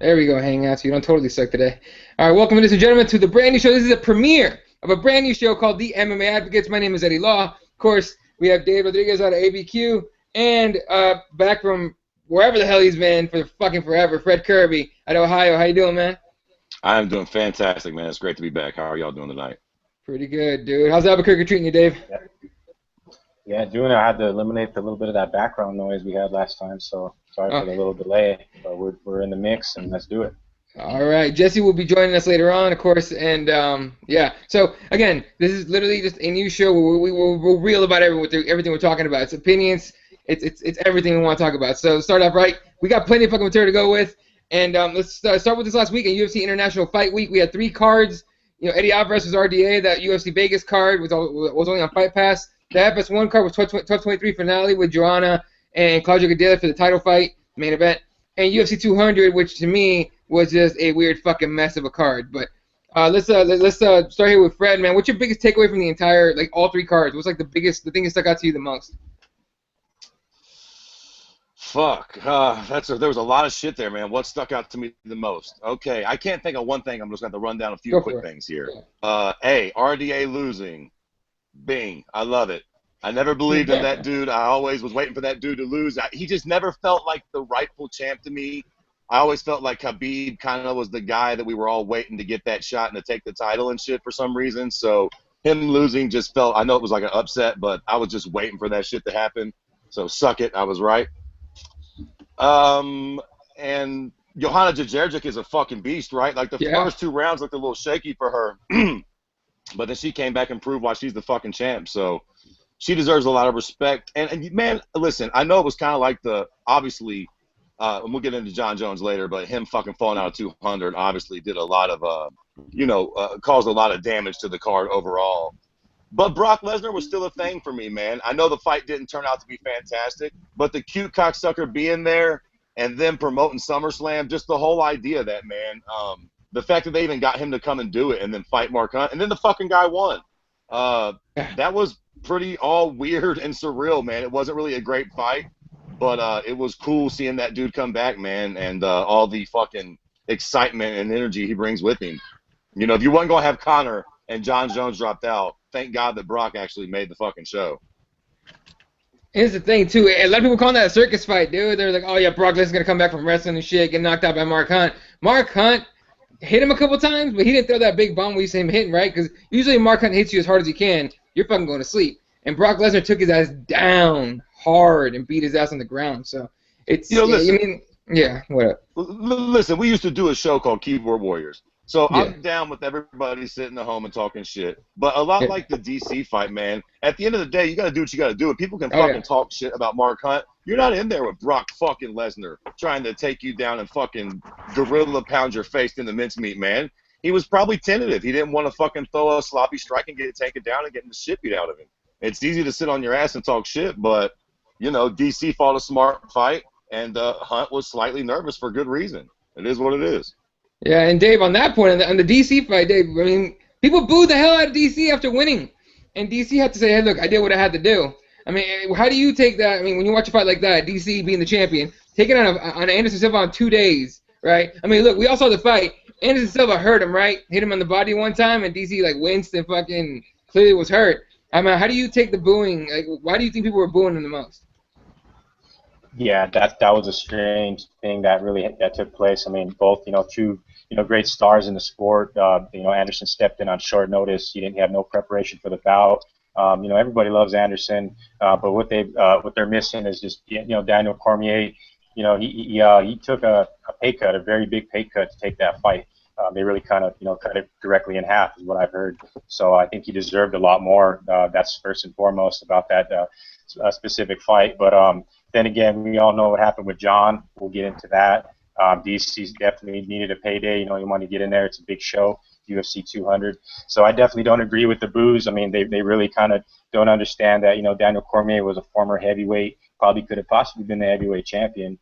There we go, Hangouts. You don't totally suck today. All right, welcome, ladies and gentlemen, to the brand new show. This is a premiere of a brand new show called the MMA Advocates. My name is Eddie Law. Of course, we have Dave Rodriguez out of ABQ, and back from wherever the hell he's been for fucking forever, Fred Kirby out of Ohio. How you doing, man? I'm doing fantastic, man. It's great to be back. How are y'all doing tonight? Pretty good, dude. How's Albuquerque treating you, Dave? Yeah, doing it. I had to eliminate a little bit of that background noise we had last time, so sorry for the little delay. But we're in the mix, and let's do it. All right, Jesse will be joining us later on, of course, and yeah. So again, this is literally just a new show where we'll reel about everything we're talking about. It's opinions, it's everything we want to talk about. So start off right. We got plenty of fucking material to go with, and let's start with this last week in UFC International Fight Week. We had 3 cards. You know, Eddie Alvarez was RDA. That UFC Vegas card was only on Fight Pass. The FS1 card was 12/23 finale with Joanna and Claudia Gadelha for the title fight, main event. And UFC 200, which to me was just a weird fucking mess of a card. But let's start here with Fred, man. What's your biggest takeaway from the entire, like, all 3 cards? What's like the thing that stuck out to you the most? Fuck. There was a lot of shit there, man. What stuck out to me the most? Okay, I can't think of one thing. I'm just going to run down a few quick things here. RDA losing. Bing. I love it. I never believed in that dude. I always was waiting for that dude to lose. He just never felt like the rightful champ to me. I always felt like Khabib kind of was the guy that we were all waiting to get that shot and to take the title and shit for some reason. So him losing just felt, I know it was like an upset, but I was just waiting for that shit to happen. So suck it. I was right. And Johanna Jędrzejczyk is a fucking beast, right? Like the first 2 rounds looked a little shaky for her. But then she came back and proved why she's the fucking champ. So she deserves a lot of respect. And man, listen, I know it was kind of like obviously, and we'll get into John Jones later, but him fucking falling out of 200 obviously did a lot of, caused a lot of damage to the card overall. But Brock Lesnar was still a thing for me, man. I know the fight didn't turn out to be fantastic, but the cute cocksucker being there and then promoting SummerSlam, just the whole idea of that, man. The fact that they even got him to come and do it and then fight Mark Hunt, and then the fucking guy won. That was pretty all weird and surreal, man. It wasn't really a great fight, but it was cool seeing that dude come back, man, and all the fucking excitement and energy he brings with him. You know, if you weren't going to have Conor and John Jones dropped out, thank God that Brock actually made the fucking show. Here's the thing, too. A lot of people calling that a circus fight, dude. They're like, oh, yeah, Brock Lesnar's going to come back from wrestling and shit, get knocked out by Mark Hunt. Mark Hunt hit him a couple times, but he didn't throw that big bomb we see him hitting, right? Because usually Mark Hunt hits you as hard as he can, you're fucking going to sleep. And Brock Lesnar took his ass down hard and beat his ass on the ground. So it's, listen, whatever. Listen, we used to do a show called Keyboard Warriors. So I'm down with everybody sitting at home and talking shit. But a lot like the DC fight, man, at the end of the day, you got to do what you got to do. And people can fucking talk shit about Mark Hunt. You're not in there with Brock fucking Lesnar trying to take you down and fucking gorilla pound your face in the mincemeat, man. He was probably tentative. He didn't want to fucking throw a sloppy strike and get it taken down and get the shit beat out of him. It's easy to sit on your ass and talk shit, but, you know, DC fought a smart fight, and Hunt was slightly nervous for good reason. It is what it is. Yeah, and Dave, on that point, on the DC fight, Dave, I mean, people booed the hell out of DC after winning. And DC had to say, hey, look, I did what I had to do. I mean, how do you take that? I mean, when you watch a fight like that, DC being the champion, taking on Anderson Silva on 2 days, right? I mean, look, we all saw the fight. Anderson Silva hurt him, right? Hit him on the body one time, and DC, like, winced and fucking clearly was hurt. I mean, how do you take the booing? Like, why do you think people were booing him the most? Yeah, that was a strange thing that took place. I mean, both, two great stars in the sport. Anderson stepped in on short notice. He didn't have no preparation for the bout. Everybody loves Anderson, but what they're missing is just Daniel Cormier. He took a pay cut, a very big pay cut to take that fight. They really kind of cut it directly in half, is what I've heard. So I think he deserved a lot more. That's first and foremost about that specific fight. But then again, we all know what happened with John. We'll get into that. DC definitely needed a payday. You want to get in there. It's a big show, UFC 200. So I definitely don't agree with the boos. I mean, they really kind of don't understand that, Daniel Cormier was a former heavyweight, probably could have possibly been the heavyweight champion.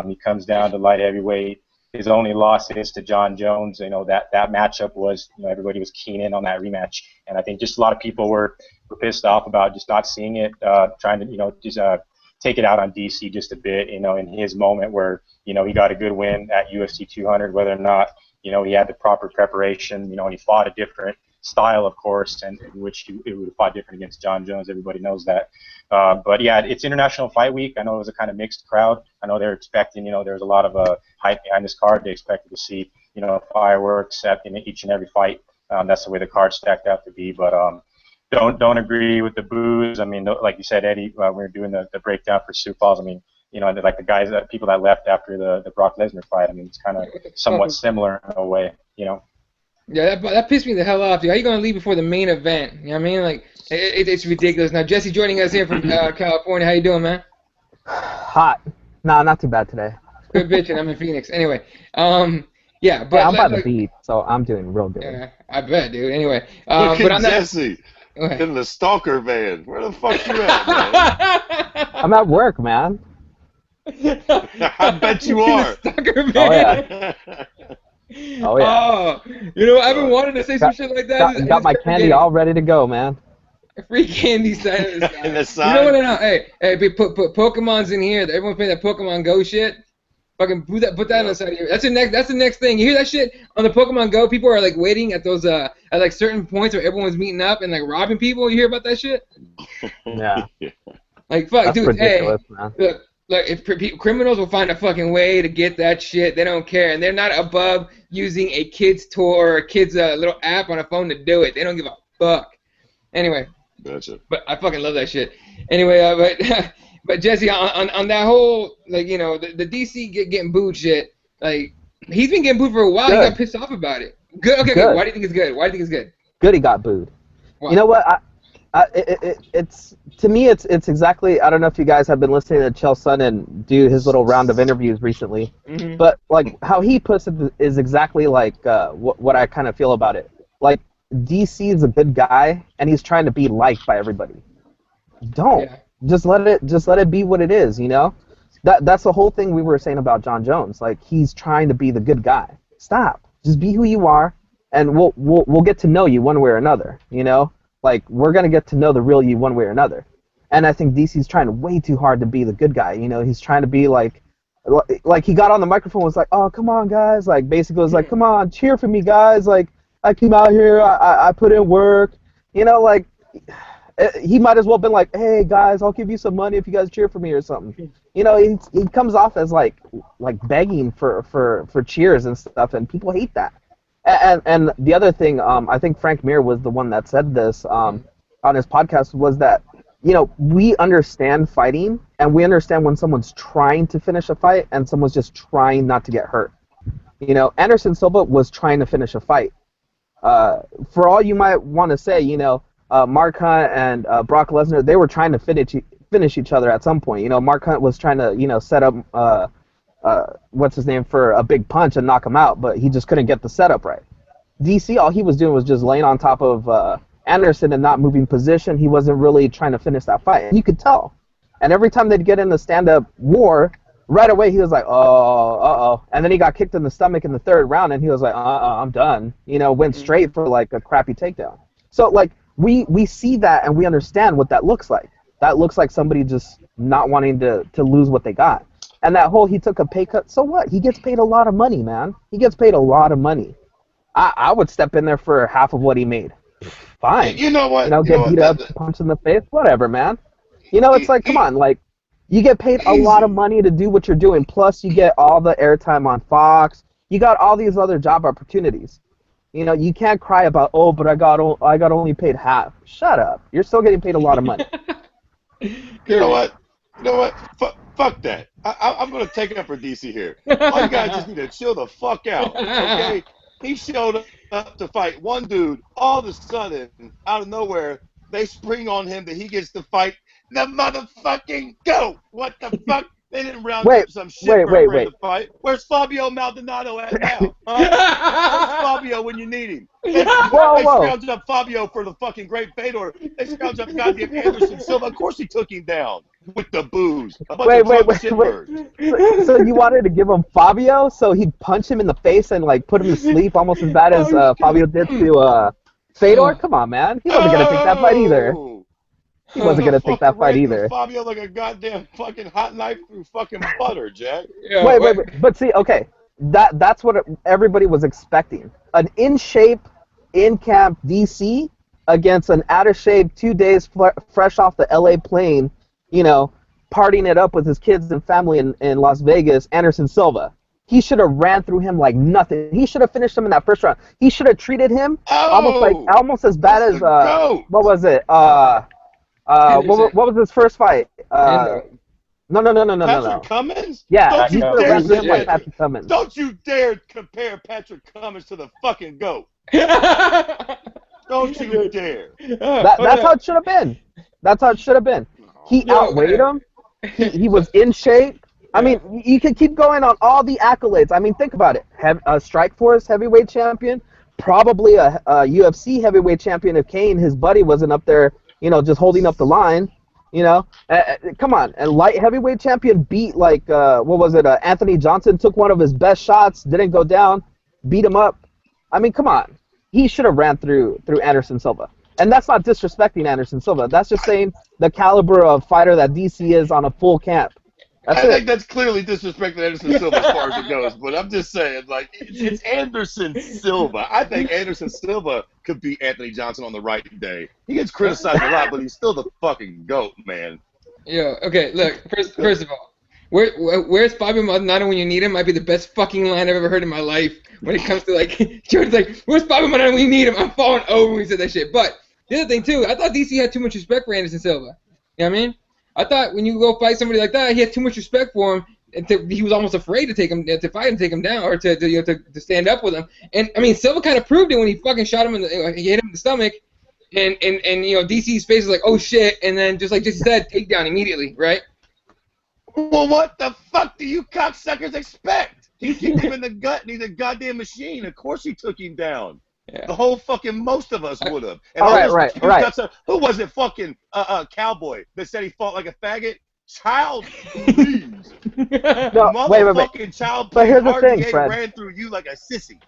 He comes down to light heavyweight. His only loss is to John Jones. That matchup was, everybody was keen in on that rematch. And I think just a lot of people were pissed off about just not seeing it, trying to, take it out on DC just a bit, you know, in his moment where, you know, he got a good win at UFC 200, whether or not, you know, he had the proper preparation, you know, and he fought a different style, of course, and in which he would have fought different against John Jones. Everybody knows that. But yeah, it's International Fight Week. I know it was a kind of mixed crowd. I know they're expecting, you know, there's a lot of hype behind this card. They expected to see, you know, fireworks in each and every fight. That's the way the card stacked out to be. But don't agree with the boos. I mean, like you said, Eddie, we were doing the breakdown for Sioux Falls. I mean, you know, like the guys, people that left after the Brock Lesnar fight. I mean, it's kind of somewhat similar in a way, you know. Yeah, that pissed me the hell off, dude. How you gonna leave before the main event? You know what I mean? Like, it's ridiculous. Now, Jesse joining us here from California. How you doing, man? Hot. Nah, not too bad today. Good bitching. I'm in Phoenix. Anyway, yeah, but yeah, I'm by the beach, so I'm doing real good. Yeah, I bet, dude. Anyway, look but at I'm Jesse in the stalker van. Where the fuck you at, man? I'm at work, man. I bet you are. Stalker van. Oh yeah. Oh yeah. Oh, you know, I've been wanting to say some shit like that. Got my candy all ready to go, man. Free candy sign of the side. The sign. You know what? No, hey, put Pokemon's in here. Everyone's playing that Pokemon Go shit. Fucking put that on the side of here. That's the next thing. You hear that shit on the Pokemon Go? People are like waiting at those at like certain points where everyone's meeting up and like robbing people. You hear about that shit? Yeah. Like fuck, That's dude. ridiculous, Hey, man. look, if criminals will find a fucking way to get that shit, they don't care, and they're not above using a kid's toy or a kid's little app on a phone to do it. They don't give a fuck. Anyway. Gotcha. But I fucking love that shit. Anyway, but Jesse, on that whole, like, you know, the DC getting booed shit, like, he's been getting booed for a while. Good. He got pissed off about it. Good. Okay, good. Why do you think it's good? Why do you think it's good? Good, he got booed. Why? You know what? It's to me, it's exactly. I don't know if you guys have been listening to Chael Sonnen do his little round of interviews recently, but like how he puts it is exactly like what I kind of feel about it. Like, DC is a good guy, and he's trying to be liked by everybody. Don't. Yeah. Just let it be what it is, you know? That's the whole thing we were saying about John Jones. Like, he's trying to be the good guy. Stop. Just be who you are, and we'll get to know you one way or another, you know? Like, we're going to get to know the real you one way or another. And I think DC's trying way too hard to be the good guy, you know? He's trying to be like he got on the microphone and was like, oh, come on, guys. Like, basically was like, come on, cheer for me, guys. Like, I came out here, I put in work, you know, like, he might as well have been like, hey, guys, I'll give you some money if you guys cheer for me or something. You know, he comes off as, like begging for cheers and stuff, and people hate that. And the other thing, I think Frank Mir was the one that said this on his podcast, was that, you know, we understand fighting, and we understand when someone's trying to finish a fight and someone's just trying not to get hurt. You know, Anderson Silva was trying to finish a fight. For all you might want to say, you know, Mark Hunt and Brock Lesnar, they were trying to finish each other at some point. You know, Mark Hunt was trying to, you know, set up, what's his name, for a big punch and knock him out, but he just couldn't get the setup right. DC, all he was doing was just laying on top of Anderson and not moving position. He wasn't really trying to finish that fight, and you could tell. And every time they'd get in the stand-up war, right away he was like, oh, and then he got kicked in the stomach in the third round, and he was like, I'm done. You know, went straight for like a crappy takedown. So like we see that, and we understand what that looks like. That looks like somebody just not wanting to lose what they got. And that whole he took a pay cut, so what? He gets paid a lot of money, man. He gets paid a lot of money. I would step in there for half of what he made. Fine. You know what? You know, get beat up, punch in the face, whatever, man. You know, it's like, come on, like, you get paid a lot of money to do what you're doing, plus you get all the airtime on Fox. You got all these other job opportunities. You know, you can't cry about, oh, but I got only paid half. Shut up. You're still getting paid a lot of money. You know what? Fuck that. I'm going to take it up for DC here. All you guys just need to chill the fuck out, okay? He showed up to fight one dude. All of a sudden, out of nowhere, they spring on him that he gets to fight the motherfucking GOAT. What the fuck? They didn't round up some shit for the fight. Where's Fabio Maldonado at now? Huh? Where's Fabio when you need him? They scrounged up Fabio for the fucking great Fedor. They scrounged up goddamn Anderson Silva. Of course he took him down with the booze. Wait. So you wanted to give him Fabio so he'd punch him in the face and like put him to sleep almost as bad as Fabio did to Fedor? Come on, man. He wasn't going to take that fight either. He wasn't gonna take that fight ran through either. Fabio like a goddamn fucking hot knife through fucking butter, Jack. Yeah, Wait. But see, okay, that's what everybody was expecting. An in shape, in camp DC against an out of shape 2 days fresh off the LA plane, you know, partying it up with his kids and family in Las Vegas, Anderson Silva. He should have ran through him like nothing. He should have finished him in that first round. He should have treated him Oh, almost as bad that's as the goat. what was it? What was his first fight? No. Patrick Cummins? Yeah, Don't he you should have dare ran through him like say Patrick Cummins. Don't you dare compare Patrick Cummins to the fucking goat. Don't you dare. That's how it should have been. That's how it should have been. He outweighed him. He was in shape. I mean, you can keep going on all the accolades. I mean, think about it. A Strikeforce heavyweight champion, probably a UFC heavyweight champion if Kane, his buddy, wasn't up there, you know, just holding up the line. You know, come on. And light heavyweight champion beat, like, what was it? Anthony Johnson took one of his best shots, didn't go down, beat him up. I mean, come on. He should have ran through Anderson Silva. And that's not disrespecting Anderson Silva. That's just saying the caliber of fighter that DC is on a full camp. I think that's clearly disrespecting Anderson Silva as far as it goes, but I'm just saying, like, it's Anderson Silva. I think Anderson Silva could beat Anthony Johnson on the right day. He gets criticized a lot, but he's still the fucking GOAT, man. Yo, okay, look, first of all, where's Fabio Maldonado when you need him might be the best fucking line I've ever heard in my life when it comes to, like, Jordan's like, where's Fabio Maldonado when you need him? I'm falling over when he said that shit. But the other thing, too, I thought DC had too much respect for Anderson Silva. You know what I mean? I thought when you go fight somebody like that, he had too much respect for him. And he was almost afraid to fight him, take him down, or to stand up with him. And I mean, Silva kind of proved it when he fucking shot him he hit him in the stomach, and you know DC's face was like, oh shit, and then just like Jesse said, takedown immediately, right? Well, what the fuck do you cocksuckers expect? He kicked him in the gut, and he's a goddamn machine. Of course he took him down. Yeah. The whole fucking most of us would have. Right. Who was it? Fucking Cowboy that said he fought like a faggot. Child, please. No, wait. Child, but here's the thing, Fred. Ran through you like a sissy.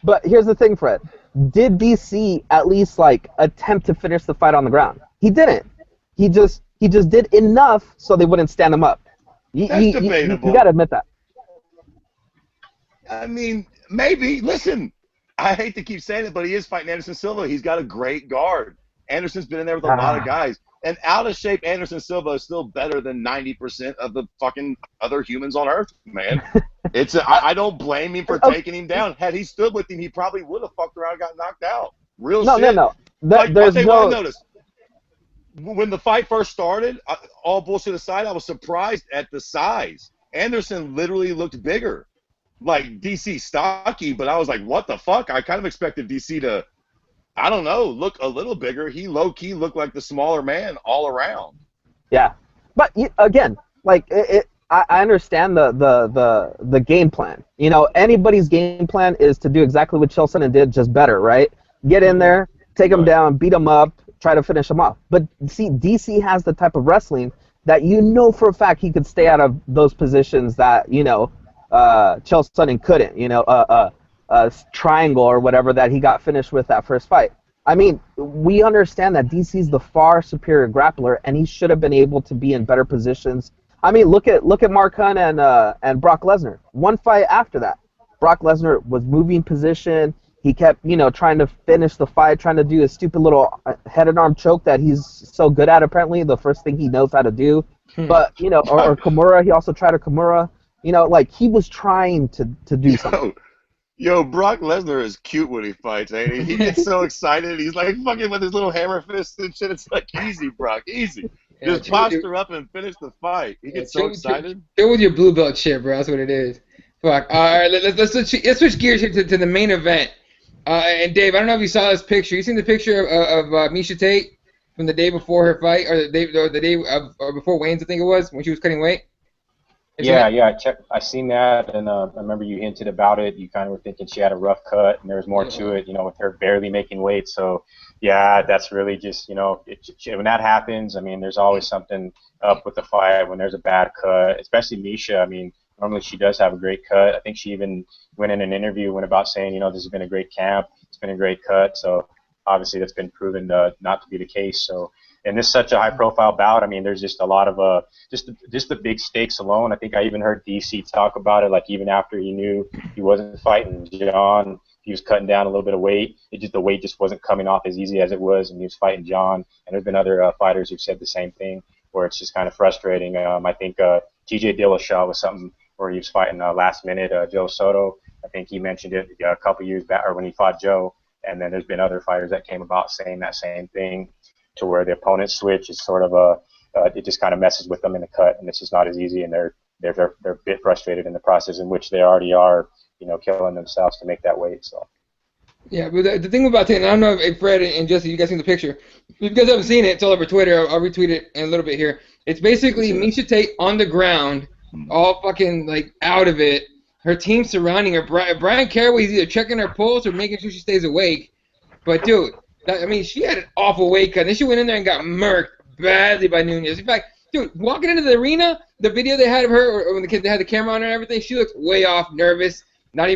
But here's the thing, Fred. Did DC at least like attempt to finish the fight on the ground? He didn't. He just did enough so they wouldn't stand him up. That's debatable. You gotta admit that. I mean, maybe. Listen. I hate to keep saying it, but he is fighting Anderson Silva. He's got a great guard. Anderson's been in there with a lot of guys. And out of shape Anderson Silva is still better than 90% of the fucking other humans on Earth, man. I don't blame him for taking him down. Had he stood with him, he probably would have fucked around and got knocked out. Shit. No. I'll tell you what I noticed. When the fight first started, all bullshit aside, I was surprised at the size. Anderson literally looked bigger. Like DC stocky, but I was like, what the fuck? I kind of expected DC to, I don't know, look a little bigger. He low-key looked like the smaller man all around. Yeah. But again, like I understand the game plan. You know, anybody's game plan is to do exactly what Chael Sonnen did, just better, right? Get in there, take him down, beat him up, try to finish him off. But see, DC has the type of wrestling that you know for a fact he could stay out of those positions that, you know, Chael Sonnen couldn't, you know, a triangle or whatever that he got finished with that first fight. I mean, we understand that DC's the far superior grappler, and he should have been able to be in better positions. I mean, look at Mark Hunt and Brock Lesnar. One fight after that, Brock Lesnar was moving position. He kept, you know, trying to finish the fight, trying to do a stupid little head and arm choke that he's so good at, apparently, the first thing he knows how to do. But, you know, or Kimura, he also tried a Kimura. You know, like, he was trying to do something. Yo, Brock Lesnar is cute when he fights, ain't he? He gets so excited. He's like fucking with his little hammer fists and shit. It's like, easy, Brock, easy. Just posture up and finish the fight. He gets so excited. Chill with your blue belt shit, bro. That's what it is. Fuck. All right, let's switch gears here to the main event. And Dave, I don't know if you saw this picture. You seen the picture of Miesha Tate from the day before her fight, or the day before Wayne's, I think it was, when she was cutting weight? Yeah, I seen that, and I remember you hinted about it. You kind of were thinking she had a rough cut, and there was more to it, you know, with her barely making weight. So, yeah, that's really just, you know, when that happens, I mean, there's always something up with the fight when there's a bad cut, especially Miesha. I mean, normally she does have a great cut. I think she even went in an interview, went about saying, you know, this has been a great camp, it's been a great cut. So, obviously, that's been proven not to be the case. So, and this is such a high-profile bout. I mean, there's just a lot of just the big stakes alone. I think I even heard DC talk about it, like even after he knew he wasn't fighting John, he was cutting down a little bit of weight. The weight just wasn't coming off as easy as it was, and he was fighting John. And there's been other fighters who've said the same thing, where it's just kind of frustrating. I think TJ Dillashaw was something where he was fighting last minute. Joe Soto, I think he mentioned it a couple years back, or when he fought Joe. And then there's been other fighters that came about saying that same thing, to where the opponent switch is sort of it just kind of messes with them in the cut, and it's just not as easy, and they're a bit frustrated in the process in which they already are, killing themselves to make that weight. So. Yeah, but the thing about it, and I don't know if Fred and Jesse, you guys seen the picture. If you guys haven't seen it, it's all over Twitter. I'll retweet it in a little bit here. It's basically Miesha Tate on the ground, all fucking like out of it. Her team surrounding her. Brian Caraway's either checking her pulse or making sure she stays awake. But, dude, she had an awful weight cut. And then she went in there and got murked badly by Nunes. In fact, dude, walking into the arena, the video they had of her, or when they had the camera on her and everything, she looked way off, nervous. I don't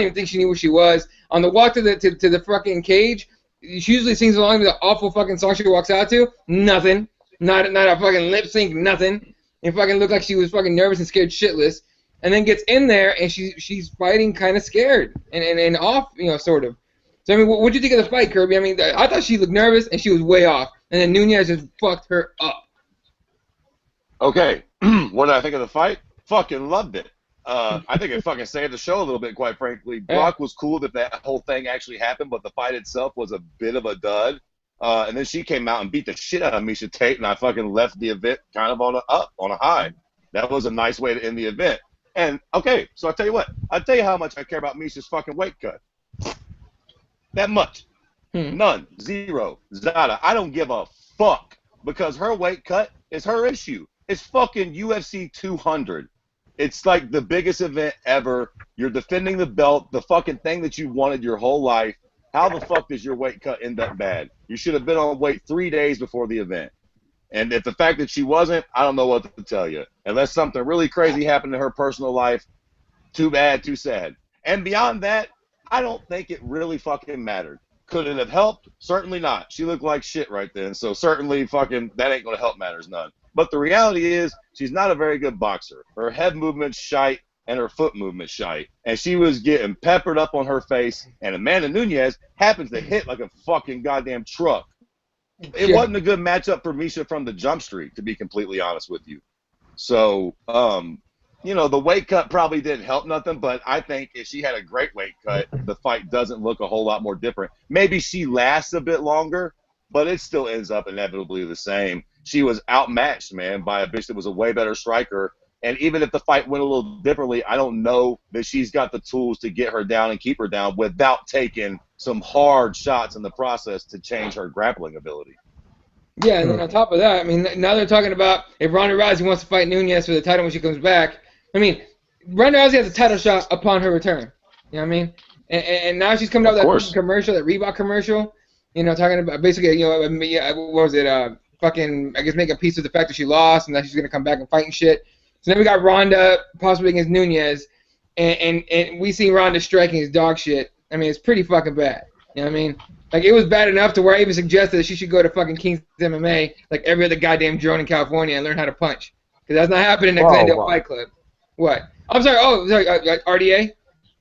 even think she knew where she was. On the walk to the fucking cage, she usually sings along with the awful fucking song she walks out to. Nothing. Not a fucking lip sync, nothing. It fucking looked like she was fucking nervous and scared shitless. And then gets in there, and she's fighting kind of scared and off, sort of. So, I mean, what'd you think of the fight, Kirby? I mean, I thought she looked nervous, and she was way off. And then Nunes just fucked her up. Okay. What did I think of the fight? Fucking loved it. I think it fucking saved the show a little bit, quite frankly. Brock was cool that whole thing actually happened, but the fight itself was a bit of a dud. And then she came out and beat the shit out of Miesha Tate, and I fucking left the event kind of on a high. That was a nice way to end the event. And, okay, so I'll tell you what. I'll tell you how much I care about Miesha's fucking weight cut. That much. None. Zero. Zada. I don't give a fuck, because her weight cut is her issue. It's fucking UFC 200. It's like the biggest event ever. You're defending the belt, the fucking thing that you wanted your whole life. How the fuck does your weight cut end up bad? You should have been on weight 3 days before the event. And if the fact that she wasn't, I don't know what to tell you. Unless something really crazy happened in her personal life, too bad, too sad. And beyond that, I don't think it really fucking mattered. Could it have helped? Certainly not. She looked like shit right then, so certainly fucking that ain't going to help matters none. But the reality is, she's not a very good boxer. Her head movement's shite, and her foot movement's shite. And she was getting peppered up on her face, and Amanda Nunes happens to hit like a fucking goddamn truck. It wasn't a good matchup for Miesha from the jump street, to be completely honest with you. So, the weight cut probably didn't help nothing, but I think if she had a great weight cut, the fight doesn't look a whole lot more different. Maybe she lasts a bit longer, but it still ends up inevitably the same. She was outmatched, man, by a bitch that was a way better striker. And even if the fight went a little differently, I don't know that she's got the tools to get her down and keep her down without taking some hard shots in the process to change her grappling ability. Yeah, and then on top of that, I mean, now they're talking about if Ronda Rousey wants to fight Nunes for the title when she comes back. I mean, Ronda Rousey has a title shot upon her return. You know what I mean? And now she's coming out with that commercial, that Reebok commercial. Talking about basically, what was it? Fucking, I guess, make a peace with the fact that she lost and that she's gonna come back and fight and shit. So then we got Ronda possibly against Nunes, and we see Ronda striking his dog shit. I mean, it's pretty fucking bad. You know what I mean? Like, it was bad enough to where I even suggested that she should go to fucking King's MMA, like every other goddamn drone in California, and learn how to punch. Because that's not happening at Glendale Fight Club. What? I'm sorry. Oh, sorry. RDA?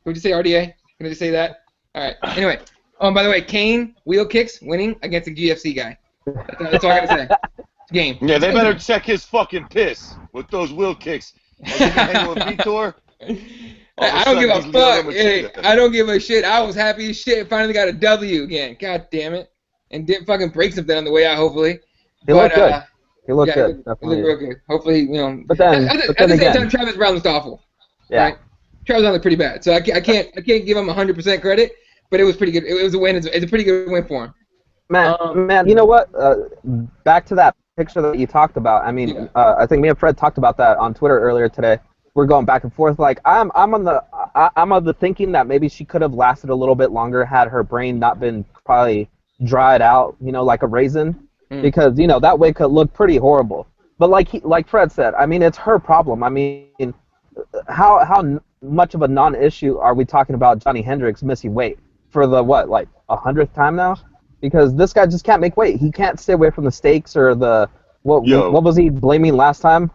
Would you say RDA? Can I just say that? All right. Anyway. Oh, by the way, Kane, wheel kicks, winning against a GFC guy. That's all I got to say. Game. Yeah, they better check his fucking piss with those wheel kicks. Hang with Vitor. I don't give a fuck. Hey, I don't give a shit. I was happy as shit. Finally got a W again. God damn it. And didn't fucking break something on the way out, hopefully. He looked good. He looked good. He looked real good. Hopefully, But then, at the same time, Travis Brown looked awful. Yeah. Right? Travis Brown looked pretty bad. So I can't give him 100% credit, but it was pretty good. It was a win. It's a pretty good win for him. Man, you know what? Back to that picture that you talked about. I mean, I think me and Fred talked about that on Twitter earlier today. We're going back and forth. Like, I'm of the thinking that maybe she could have lasted a little bit longer had her brain not been probably dried out, like a raisin, because that weight could look pretty horrible. But like Fred said, I mean, it's her problem. I mean, how much of a non-issue are we talking about Johnny Hendricks missing weight for the 100th time now? because this guy just can't make weight. He can't stay away from the steaks or the what was he blaming last time?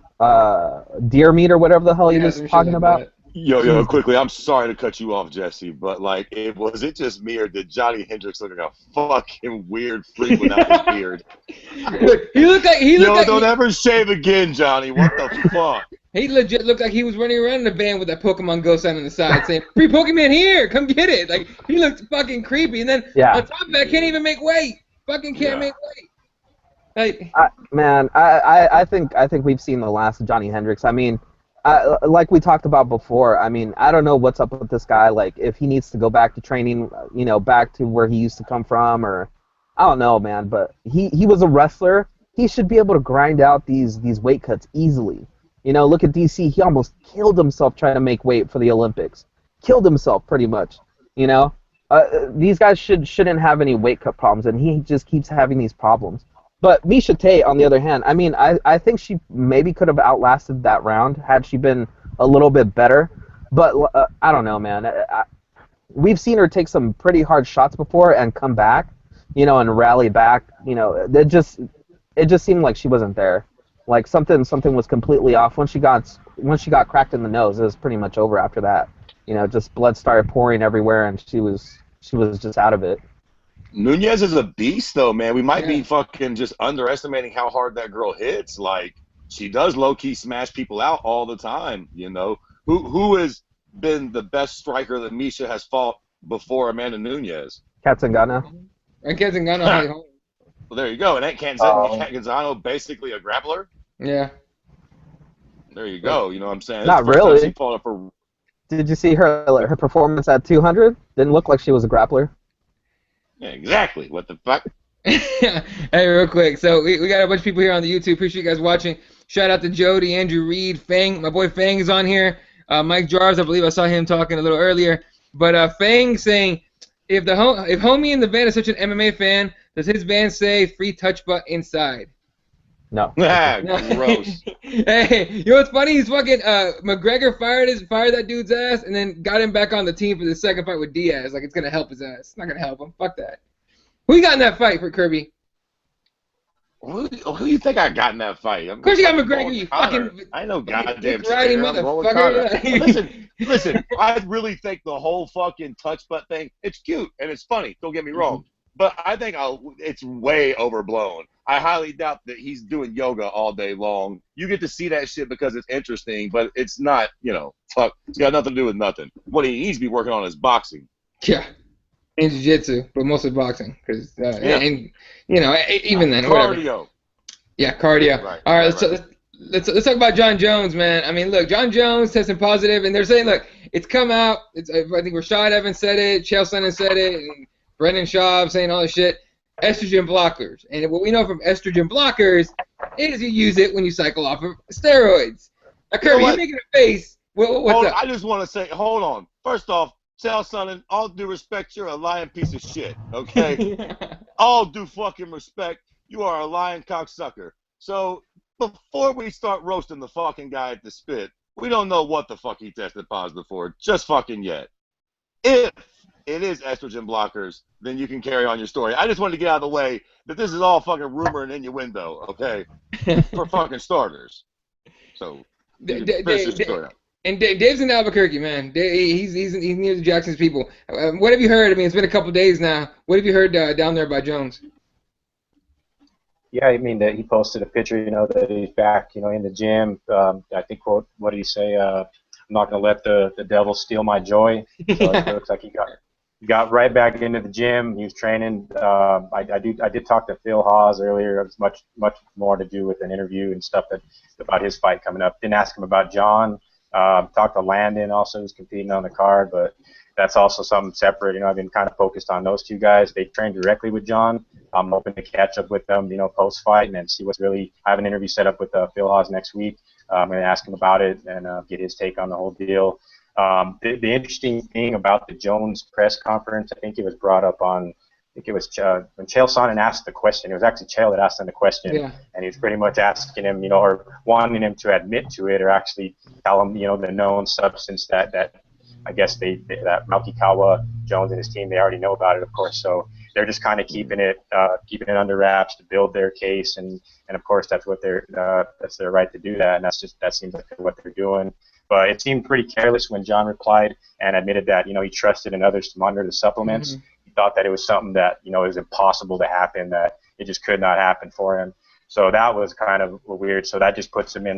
Deer meat or whatever the hell he was talking about. Yo, quickly, I'm sorry to cut you off, Jesse, but like, was it just me or did Johnny Hendricks look like a fucking weird freak without his beard? He looked like don't ever shave again, Johnny. What the fuck? He legit looked like he was running around in a van with that Pokemon Go sign on the side saying, "Free Pokemon here, come get it!" Like, he looked fucking creepy, and then on top of that, can't even make weight. Fucking can't make weight. Like, I think we've seen the last of Johnny Hendricks. I mean, like we talked about before, I mean, I don't know what's up with this guy. Like, if he needs to go back to training, back to where he used to come from, or I don't know, man. But he was a wrestler. He should be able to grind out these weight cuts easily. Look at DC. He almost killed himself trying to make weight for the Olympics. Killed himself, pretty much. These guys shouldn't have any weight cut problems, and he just keeps having these problems. But Miesha Tate, on the other hand, I mean, I think she maybe could have outlasted that round had she been a little bit better. But I don't know, man. We've seen her take some pretty hard shots before and come back, and rally back. It just seemed like she wasn't there. Like something was completely off. Once she got cracked in the nose, it was pretty much over after that. Just blood started pouring everywhere, and she was just out of it. Nunez is a beast, though, man. We might be fucking just underestimating how hard that girl hits. Like, she does low-key smash people out all the time, Who has been the best striker that Miesha has fought before Amanda Nunez? Katzengano. And Katzengano. Well, there you go. And ain't Canzano basically a grappler? Yeah. There you go. You know what I'm saying? Not really. Did you see her performance at 200? Didn't look like she was a grappler. Yeah, exactly. What the fuck? Hey, real quick. So we got a bunch of people here on the YouTube. Appreciate you guys watching. Shout out to Jody, Andrew Reed, Fang. My boy Fang is on here. Mike Jarvis, I believe I saw him talking a little earlier. But Fang saying, if homie in the van is such an MMA fan, does his van say free touch butt inside? No. Gross. Hey, you know what's funny? He's fucking McGregor fired that dude's ass and then got him back on the team for the second fight with Diaz. Like, it's gonna help his ass. It's not gonna help him. Fuck that. Who you got in that fight for Kirby? Who do you think I got in that fight? Of course you got McGregor, you fucking... I know goddamn karate motherfucker. Listen, I really think the whole fucking touch butt thing, it's cute and it's funny, don't get me wrong. But I think it's way overblown. I highly doubt that he's doing yoga all day long. You get to see that shit because it's interesting, but it's not, fuck. It's got nothing to do with nothing. What he needs to be working on is boxing. Yeah. And jiu-jitsu, but mostly boxing. Cause, and, even then, cardio. Whatever. Yeah, cardio. Right, all right, let's talk about John Jones, man. I mean, look, John Jones testing positive, and they're saying, look, it's come out. I think Rashad Evans said it, Chael Sonnen said it, and Brendan Schaub saying all this shit. Estrogen blockers. And what we know from estrogen blockers is you use it when you cycle off of steroids. Now, Kirby, you're making a face. What's up? I just want to say, hold on. First off, Chael Sonnen, all due respect, you're a lying piece of shit, okay? All due fucking respect, you are a lying cocksucker. So before we start roasting the fucking guy at the spit, we don't know what the fuck he tested positive for just fucking yet. If it is estrogen blockers, then you can carry on your story. I just wanted to get out of the way that this is all fucking rumor and innuendo, okay? For fucking starters. So, finish your story out. And Dave's in Albuquerque, man. He's near the Jackson's people. What have you heard? I mean, it's been a couple days now. What have you heard down there by Jones? Yeah, I mean that he posted a picture, that he's back, in the gym. I think what did he say? I'm not gonna let the devil steal my joy. So it looks like he got right back into the gym. He was training. I did talk to Phil Hawes earlier. It was much more to do with an interview and stuff about his fight coming up. Didn't ask him about John. Talked to Landon also, who's competing on the card, but that's also something separate. I've been kind of focused on those two guys. They trained directly with John. I'm hoping to catch up with them, post-fight and then see what's really. I have an interview set up with Phil Hawes next week. I'm going to ask him about it and get his take on the whole deal. The interesting thing about the Jones press conference, I think it was brought up on. I think it was when Chael Sonnen asked the question. It was actually Chael that asked him the question, and he was pretty much asking him, or wanting him to admit to it, or actually tell him, the known substance that I guess that Ruvalcaba, Jones and his team, they already know about it, of course. So they're just kind of keeping it under wraps to build their case, and of course that's that's their right to do that, and that seems like what they're doing. But it seemed pretty careless when John replied and admitted that he trusted in others to monitor the supplements. Mm-hmm. He thought that it was something that was impossible to happen, that it just could not happen for him. So that was kind of weird. So that just puts him in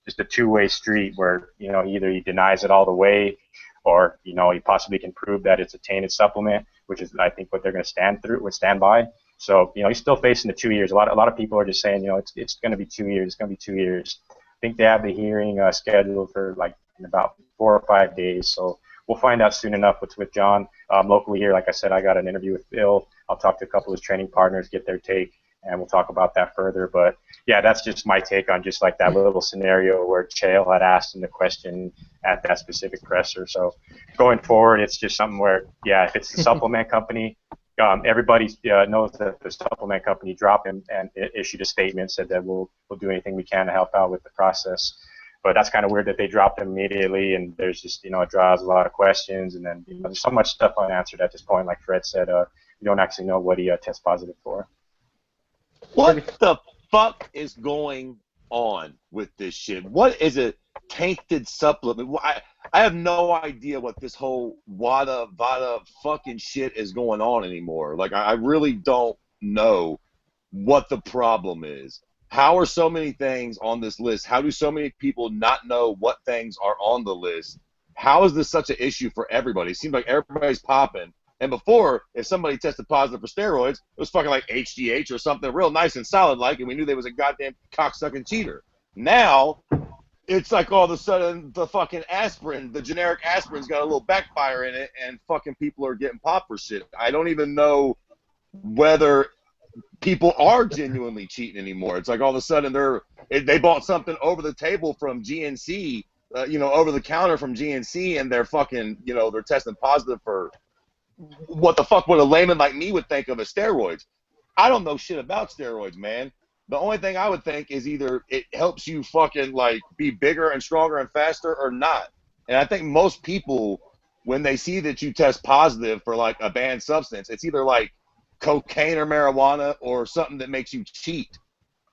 just a two-way street where either he denies it all the way, or he possibly can prove that it's a tainted supplement, which is I think what they're going to stand by. So he's still facing the 2 years. A lot of people are just saying it's going to be 2 years. It's going to be 2 years. I think they have the hearing scheduled for like in about 4 or 5 days. So we'll find out soon enough what's with John. Locally here, like I said, I got an interview with Bill. I'll talk to a couple of his training partners, get their take, and we'll talk about that further. But yeah, that's just my take on just like that little scenario where Chael had asked him the question at that specific presser. So going forward, it's just something where, yeah, if it's the supplement company, everybody knows that the supplement company dropped him and issued a statement, said that we'll do anything we can to help out with the process. But that's kind of weird that they dropped him immediately, and there's just, it draws a lot of questions, and then there's so much stuff unanswered at this point. Like Fred said, you don't actually know what he tests positive for. What the fuck is going on with this shit? What is a tainted supplement? I have no idea what this whole WADA, VADA fucking shit is going on anymore. Like, I really don't know what the problem is. How are so many things on this list? How do so many people not know what things are on the list? How is this such an issue for everybody? It seems like everybody's popping. And before, if somebody tested positive for steroids, it was fucking like HGH or something real nice and solid like, and we knew they was a goddamn cocksucking cheater. Now, it's like all of a sudden the fucking aspirin, the generic aspirin's got a little backfire in it, and fucking people are getting popped for shit. I don't even know whether people are genuinely cheating anymore. It's like all of a sudden they bought something over the table from GNC, over the counter from GNC, and they're fucking, they're testing positive for what the fuck would a layman like me would think of as steroids. I don't know shit about steroids, man. The only thing I would think is either it helps you fucking like be bigger and stronger and faster or not. And I think most people, when they see that you test positive for like a banned substance, it's either like cocaine or marijuana or something that makes you cheat.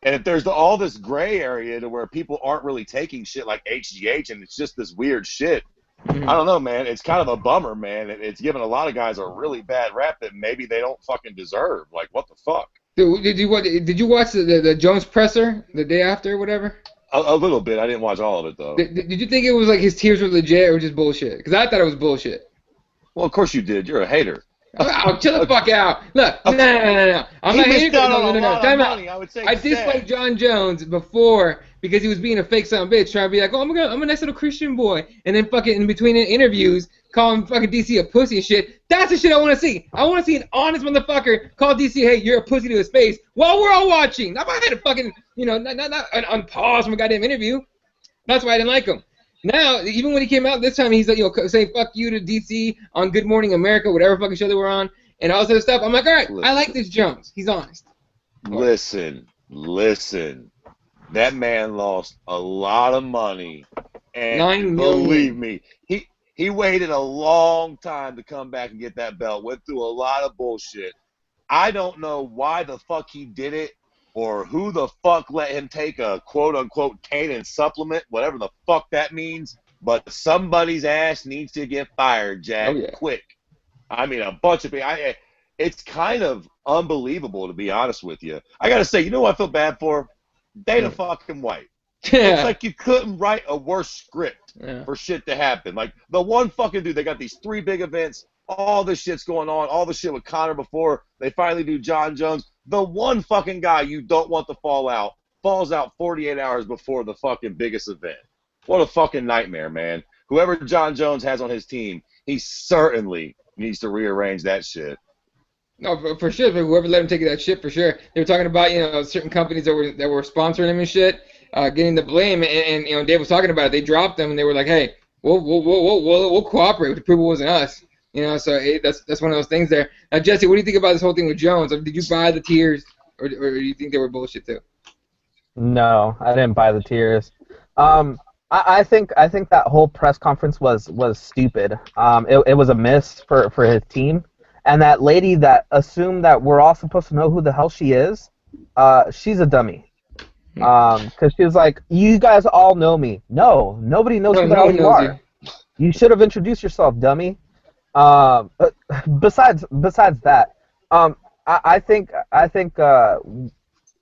And if there's all this gray area to where people aren't really taking shit like HGH and it's just this weird shit, I don't know, man. It's kind of a bummer, man. It's giving a lot of guys a really bad rap that maybe they don't fucking deserve. Like, what the fuck? Dude, did you watch the Jones presser the day after or whatever? A little bit. I didn't watch all of it, though. Did you think it was like his tears were legit or just bullshit? Because I thought it was bullshit. Well, of course you did. You're a hater. Oh, chill the fuck out. Look, no. I'm not hating. No. Time out. I disliked John Jones before because he was being a fake son of a bitch, trying to be like, oh, I'm a nice little Christian boy, and then fucking in between interviews, calling fucking DC a pussy and shit. That's the shit I want to see. I want to see an honest motherfucker call DC, hey, you're a pussy to his face, while we're all watching. Not I had to fucking, not unpause from a goddamn interview. That's why I didn't like him. Now, even when he came out this time, he's like, saying fuck you to DC on Good Morning America, whatever fucking show they were on, and all this other stuff. I'm like, all right, I like this Jones. He's honest. Listen. That man lost a lot of money, and believe me, he waited a long time to come back and get that belt. Went through a lot of bullshit. I don't know why the fuck he did it, or who the fuck let him take a quote-unquote tainted supplement, whatever the fuck that means, but somebody's ass needs to get fired, Jack, quick. I mean, a bunch of people. It's kind of unbelievable, to be honest with you. I got to say, you know what I feel bad for? Dana fucking White. Yeah. It's like you couldn't write a worse script for shit to happen. Like, the one fucking dude, they got these 3 big events, all this shit's going on, all the shit with Conor before they finally do John Jones. The one fucking guy you don't want to falls out 48 hours before the fucking biggest event. What a fucking nightmare, man. Whoever John Jones has on his team, he certainly needs to rearrange that shit. No, for sure. Whoever let him take that shit, for sure. They were talking about, certain companies that were sponsoring him and shit, getting the blame, and Dave was talking about it. They dropped them, and they were like, hey, we'll cooperate to prove it wasn't us. So that's one of those things there. Now, Jesse, what do you think about this whole thing with Jones? Did you buy the tears, or do you think they were bullshit too? No, I didn't buy the tears. I think that whole press conference was stupid. It was a miss for his team, And that lady that assumed that we're all supposed to know who the hell she is, she's a dummy. Because she was like, you guys all know me. No, nobody knows who the hell you are. You should have introduced yourself, dummy. Besides that, I think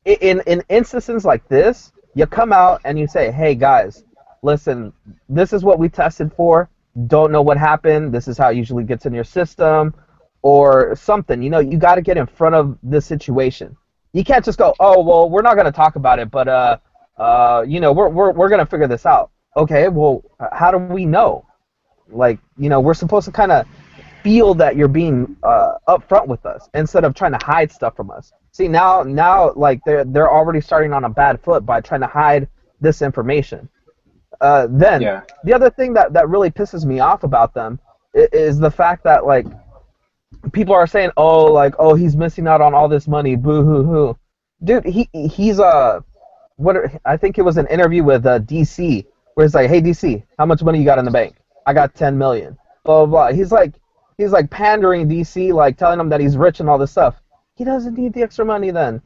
in instances like this, you come out and you say, hey guys, listen, this is what we tested for. Don't know what happened. This is how it usually gets in your system, or something. You know, you got to get in front of the situation. You can't just go, oh well, we're not going to talk about it, but you know, we're going to figure this out. Okay, well, how do we know? Like, you know, we're supposed to kind of feel that you're being upfront with us instead of trying to hide stuff from us. See, now, like they're already starting on a bad foot by trying to hide this information. The other thing that really pisses me off about them is the fact that, like, people are saying, oh, he's missing out on all this money, boo hoo hoo. Dude, he's I think it was an interview with DC where he's like, hey DC, how much money you got in the bank? I got 10 million. Blah blah blah. He's like pandering DC, like telling him that he's rich and all this stuff. He doesn't need the extra money then.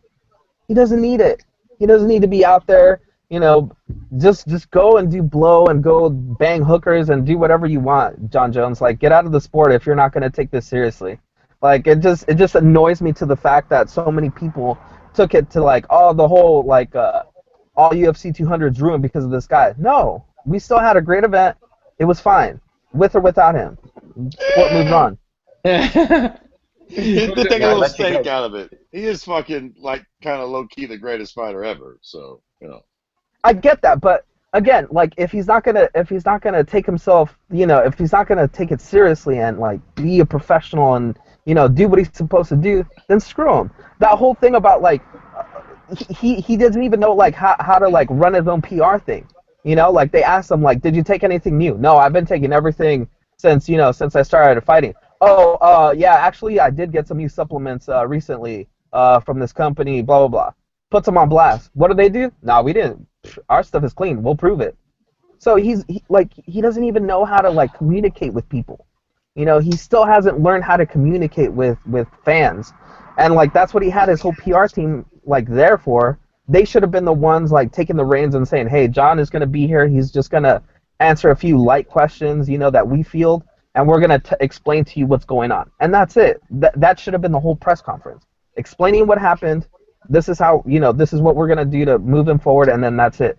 He doesn't need it. He doesn't need to be out there, you know, just go and do blow and go bang hookers and do whatever you want, John Jones. Like, get out of the sport if you're not going to take this seriously. Like, it just annoys me to the fact that so many people took it to, like, oh, the whole, like, all UFC 200's ruined because of this guy. No, we still had a great event. It was fine, with or without him. Sport moved on. To take a little stake out of it. He is fucking, like, kind of low-key the greatest fighter ever, so, you know. I get that, but again, like, if he's not gonna take himself, you know, if he's not gonna take it seriously and, like, be a professional and, you know, do what he's supposed to do, then screw him. That whole thing about, like, he doesn't even know, like, how to, like, run his own PR thing. You know, like, they asked him, like, did you take anything new? No, I've been taking everything since I started fighting. Oh, yeah, actually, I did get some new supplements recently from this company, blah, blah, blah. Puts them on blast. What do they do? No, we didn't. Our stuff is clean. We'll prove it. So he doesn't even know how to, like, communicate with people. You know, he still hasn't learned how to communicate with fans. And, like, that's what he had his whole PR team, like, there for. They should have been the ones, like, taking the reins and saying, hey, John is going to be here. He's just going to answer a few light questions, you know, that we field, and we're going to explain to you what's going on. And that's it. That should have been the whole press conference. Explaining what happened. This is how, you know, this is what we're going to do to move him forward, and then that's it.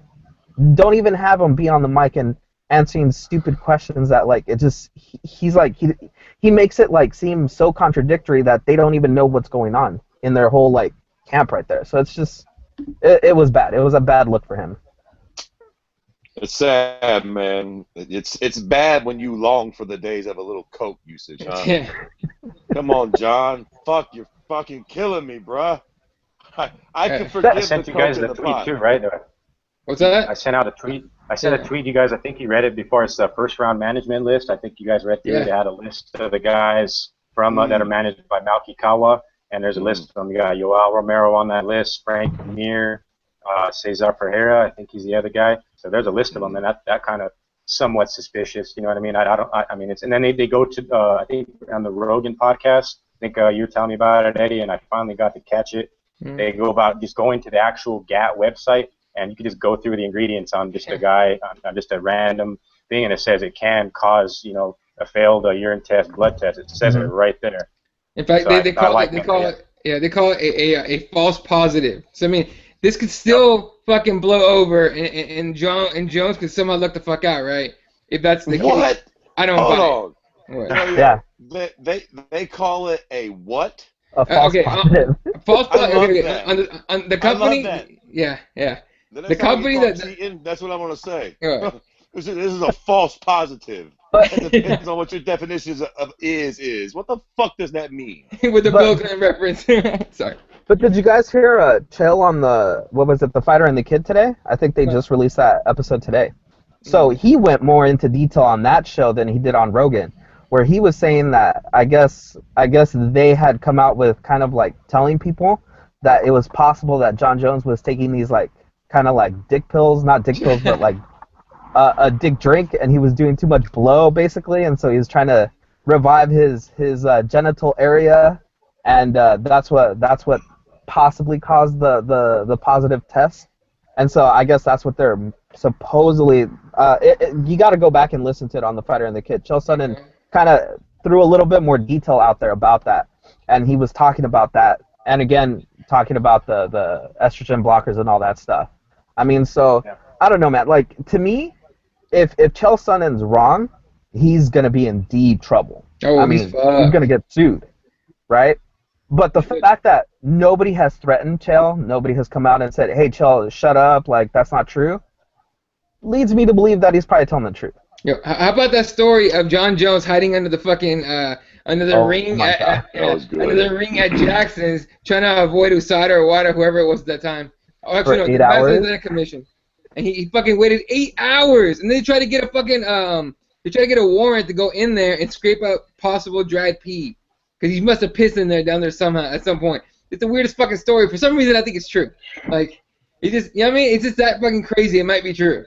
Don't even have him be on the mic and answering stupid questions that, like, it just, he's like, he makes it, like, seem so contradictory that they don't even know what's going on in their whole, like, camp right there. So it's just, it was bad. It was a bad look for him. It's sad, man. It's bad when you long for the days of a little coke usage, huh? Come on, John. Fuck, you're fucking killing me, bruh. I can forgive I sent you guys the tweet too, right? What's that? I sent out a tweet. I sent a tweet. You guys, I think you read it before. It's the first round management list. I think you guys read through it. They had a list of the guys from that are managed by Ruvalcaba, and there's a list of them. You got Yoel Romero on that list, Frank Mir, Cesar Ferreira. I think he's the other guy. So there's a list of them, and that kind of somewhat suspicious. You know what I mean? I mean, it's, and then they go to I think on the Rogan podcast. I think you were telling me about it, Eddie, and I finally got to catch it. They go about just going to the actual GAT website, and you can just go through the ingredients on just a guy, on just a random thing, and it says it can cause, you know, a failed urine test, blood test. It says it right there. In fact, so they call it a false positive. So I mean, this could still fucking blow over, and Jones could somehow look the fuck out, right? If that's the case. I don't buy it. Yeah. They call it a what? A false positive. False positive. That. On the company. Yeah. The company that's what I want to say. Right. This is a false positive. It depends on what your definition of is. What the fuck does that mean? With the Bill Clinton reference. Sorry. But did you guys hear Chael on the Fighter and the Kid today? I think they just released that episode today. So he went more into detail on that show than he did on Rogan, where he was saying that I guess they had come out with kind of like telling people that it was possible that John Jones was taking these like kind of like dick pills, not dick pills, but like a dick drink, and he was doing too much blow basically, and so he was trying to revive his genital area, and that's what possibly caused the positive test. And so I guess that's what they're supposedly. You got to go back and listen to it on The Fighter and the Kid. Chael Sonnen kind of threw a little bit more detail out there about that, and he was talking about that, and again talking about the estrogen blockers and all that stuff. I mean, so I don't know, man. Like, to me, if Chael Sonnen's wrong, he's gonna be in deep trouble. Oh, I mean, he's gonna get sued, right? But the fact that nobody has threatened Chael, nobody has come out and said, "Hey, Chael, shut up," like that's not true, leads me to believe that he's probably telling the truth. Yo, how about that story of John Jones hiding under the fucking under the ring under the ring at Jackson's, trying to avoid USADA or WADA, whoever it was at that time. Oh, actually, no, the President's Commission. And he fucking waited 8 hours, and then they tried to get a fucking they tried to get a warrant to go in there and scrape out possible dried pee, because he must have pissed in there down there somehow at some point. It's the weirdest fucking story. For some reason, I think it's true. Like, it just, you know what I mean? It's just that fucking crazy. It might be true.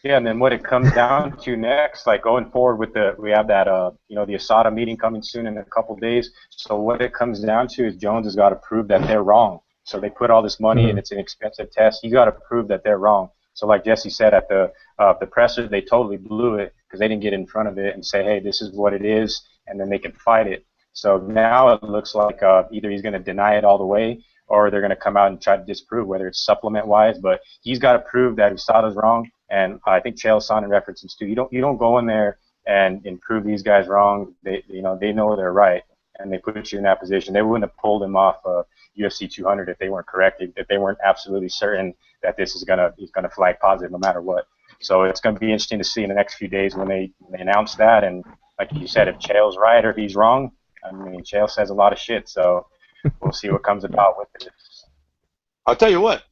Yeah, and then what it comes down to next, like going forward with we have that, the USADA meeting coming soon in a couple of days. So what it comes down to is Jones has got to prove that they're wrong. So they put all this money and it's an expensive test. You got to prove that they're wrong. So like Jesse said at the presser, they totally blew it because they didn't get in front of it and say, hey, this is what it is, and then they can fight it. So now it looks like either he's going to deny it all the way, or they're going to come out and try to disprove, whether it's supplement-wise. But he's got to prove that USADA's wrong, and I think Chael Sonnen references too. You don't go in there and prove these guys wrong. They know they're right, and they put you in that position. They wouldn't have pulled him off UFC 200 if they weren't correct, if they weren't absolutely certain that this is he's gonna flag positive no matter what. So it's going to be interesting to see in the next few days when they announce that. And like you said, if Chael's right or if he's wrong, I mean, Chael says a lot of shit, so we'll see what comes about with it. I'll tell you what,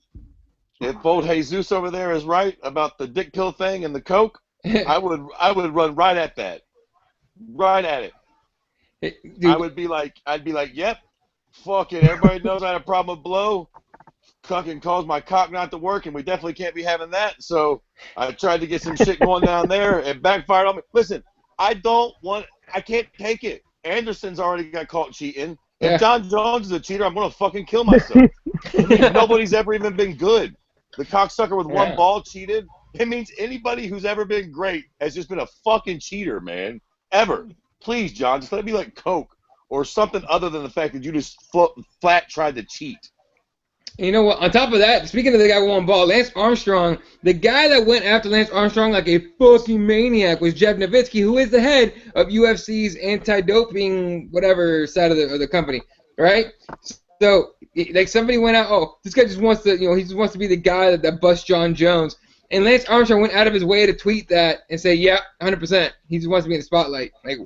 if old Jesus over there is right about the dick pill thing and the coke, I would run right at that, right at it. I'd be like, yep, fucking everybody knows I had a problem with blow. Fucking caused my cock not to work, and we definitely can't be having that. So I tried to get some shit going down there, and backfired on me. Listen, I can't take it. Anderson's already got caught cheating. If John Jones is a cheater, I'm gonna fucking kill myself. It means nobody's ever even been good. The cocksucker with one ball cheated. It means anybody who's ever been great has just been a fucking cheater, man. Ever. Please, John, just let it be like coke or something other than the fact that you just flat tried to cheat. You know what? On top of that, speaking of the guy with one ball, Lance Armstrong, the guy that went after Lance Armstrong like a fucking maniac was Jeff Nowitzki, who is the head of UFC's anti-doping whatever side of the company, right? So, like, somebody went out, oh, this guy just wants to, he just wants to be the guy that busts John Jones. And Lance Armstrong went out of his way to tweet that and say, yeah, 100%. He just wants to be in the spotlight. Like,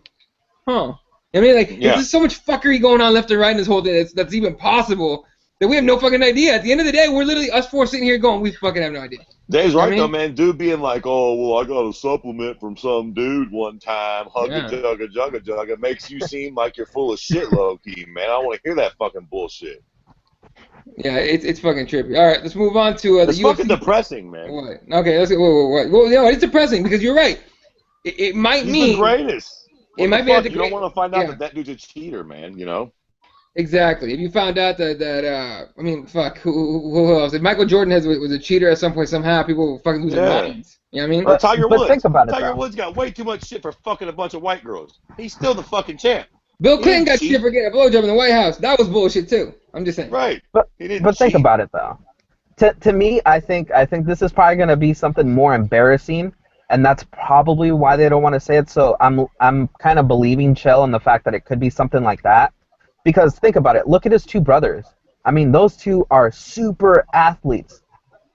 huh. I mean, like, there's so much fuckery going on left and right in this whole thing that's even possible that we have no fucking idea. At the end of the day, we're literally us four sitting here going, we fucking have no idea. Dave's right, though, man. Dude being like, oh, well, I got a supplement from some dude one time, jugga. It makes you seem like you're full of shit, low-key, man. I don't want to hear that fucking bullshit. Yeah, it's fucking trippy. All right, let's move on to the UFC. It's fucking depressing, man. What? Okay, let's go. Well, yeah, it's depressing because you're right. It might mean... He's the greatest. It might be. You don't want to find out that dude's a cheater, man, Exactly. If you found out that I mean, fuck, who else? If Michael Jordan was a cheater at some point somehow, people will fucking lose their minds. You know what I mean? Or Tiger Woods. Think about it, Tiger Woods got way too much shit for fucking a bunch of white girls. He's still the fucking champ. Bill Clinton got shit for getting a blowjob in the White House. That was bullshit too. I'm just saying. Right. But think about it though. To me, I think this is probably gonna be something more embarrassing, and that's probably why they don't want to say it. So I'm kind of believing Chael in the fact that it could be something like that. Because think about it. Look at his two brothers. I mean, those two are super athletes.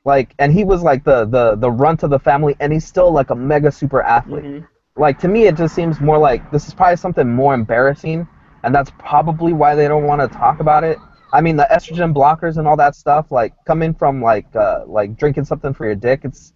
Like, and he was like the runt of the family, and he's still like a mega super athlete. Mm-hmm. Like, to me, it just seems more like this is probably something more embarrassing, and that's probably why they don't want to talk about it. I mean, the estrogen blockers and all that stuff, like coming from like drinking something for your dick. It's,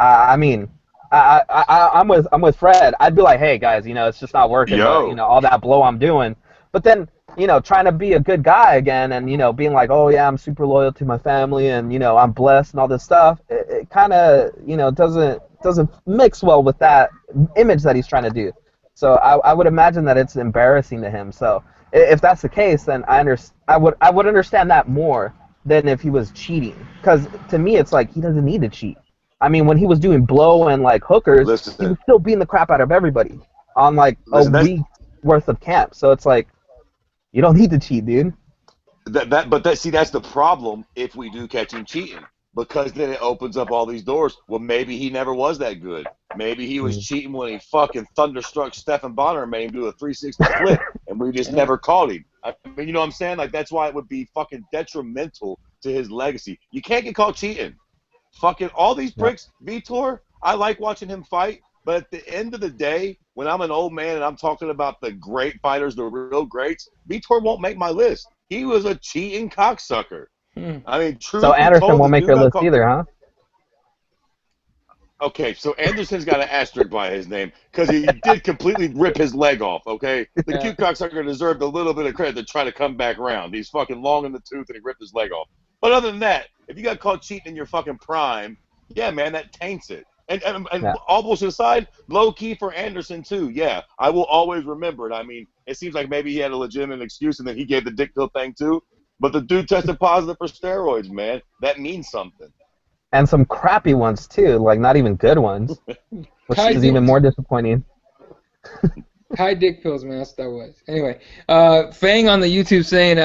I mean, I'm with Fred. I'd be like, hey guys, it's just not working. But, all that blow I'm doing. But then, trying to be a good guy again and, being like, oh, yeah, I'm super loyal to my family and, I'm blessed and all this stuff, it kind of, doesn't mix well with that image that he's trying to do. So I would imagine that it's embarrassing to him. So if that's the case, then I would understand that more than if he was cheating. Because to me, it's like he doesn't need to cheat. I mean, when he was doing blow and like hookers, he was Listen, still beating the crap out of everybody on like a listen. week worth of camp. So it's like you don't need to cheat, dude. That's the problem if we do catch him cheating, because then it opens up all these doors. Well, maybe he never was that good. Maybe he was cheating when he fucking thunderstruck Stephen Bonner and made him do a 360 flip, and we just never caught him. I mean, you know what I'm saying? Like, that's why it would be fucking detrimental to his legacy. You can't get caught cheating. Fucking all these pricks, Vitor, I like watching him fight, but at the end of the day, when I'm an old man and I'm talking about the great fighters, the real greats, Vitor won't make my list. He was a cheating cocksucker. I mean, truth So Anderson told, won't make your list either, huh? Okay, so Anderson's got an asterisk by his name because he did completely rip his leg off, okay? The cute cocksucker deserved a little bit of credit to try to come back around. He's fucking long in the tooth and he ripped his leg off. But other than that, if you got caught cheating in your fucking prime, yeah, man, that taints it. And all bullshit aside, low-key for Anderson, too, yeah. I will always remember it. I mean, it seems like maybe he had a legitimate excuse and then he gave the dick pill thing, too. But the dude tested positive for steroids, man. That means something. And some crappy ones, too, like not even good ones, which is even more disappointing. High dick pills, man, that's what that was. Anyway, Fang on the YouTube saying,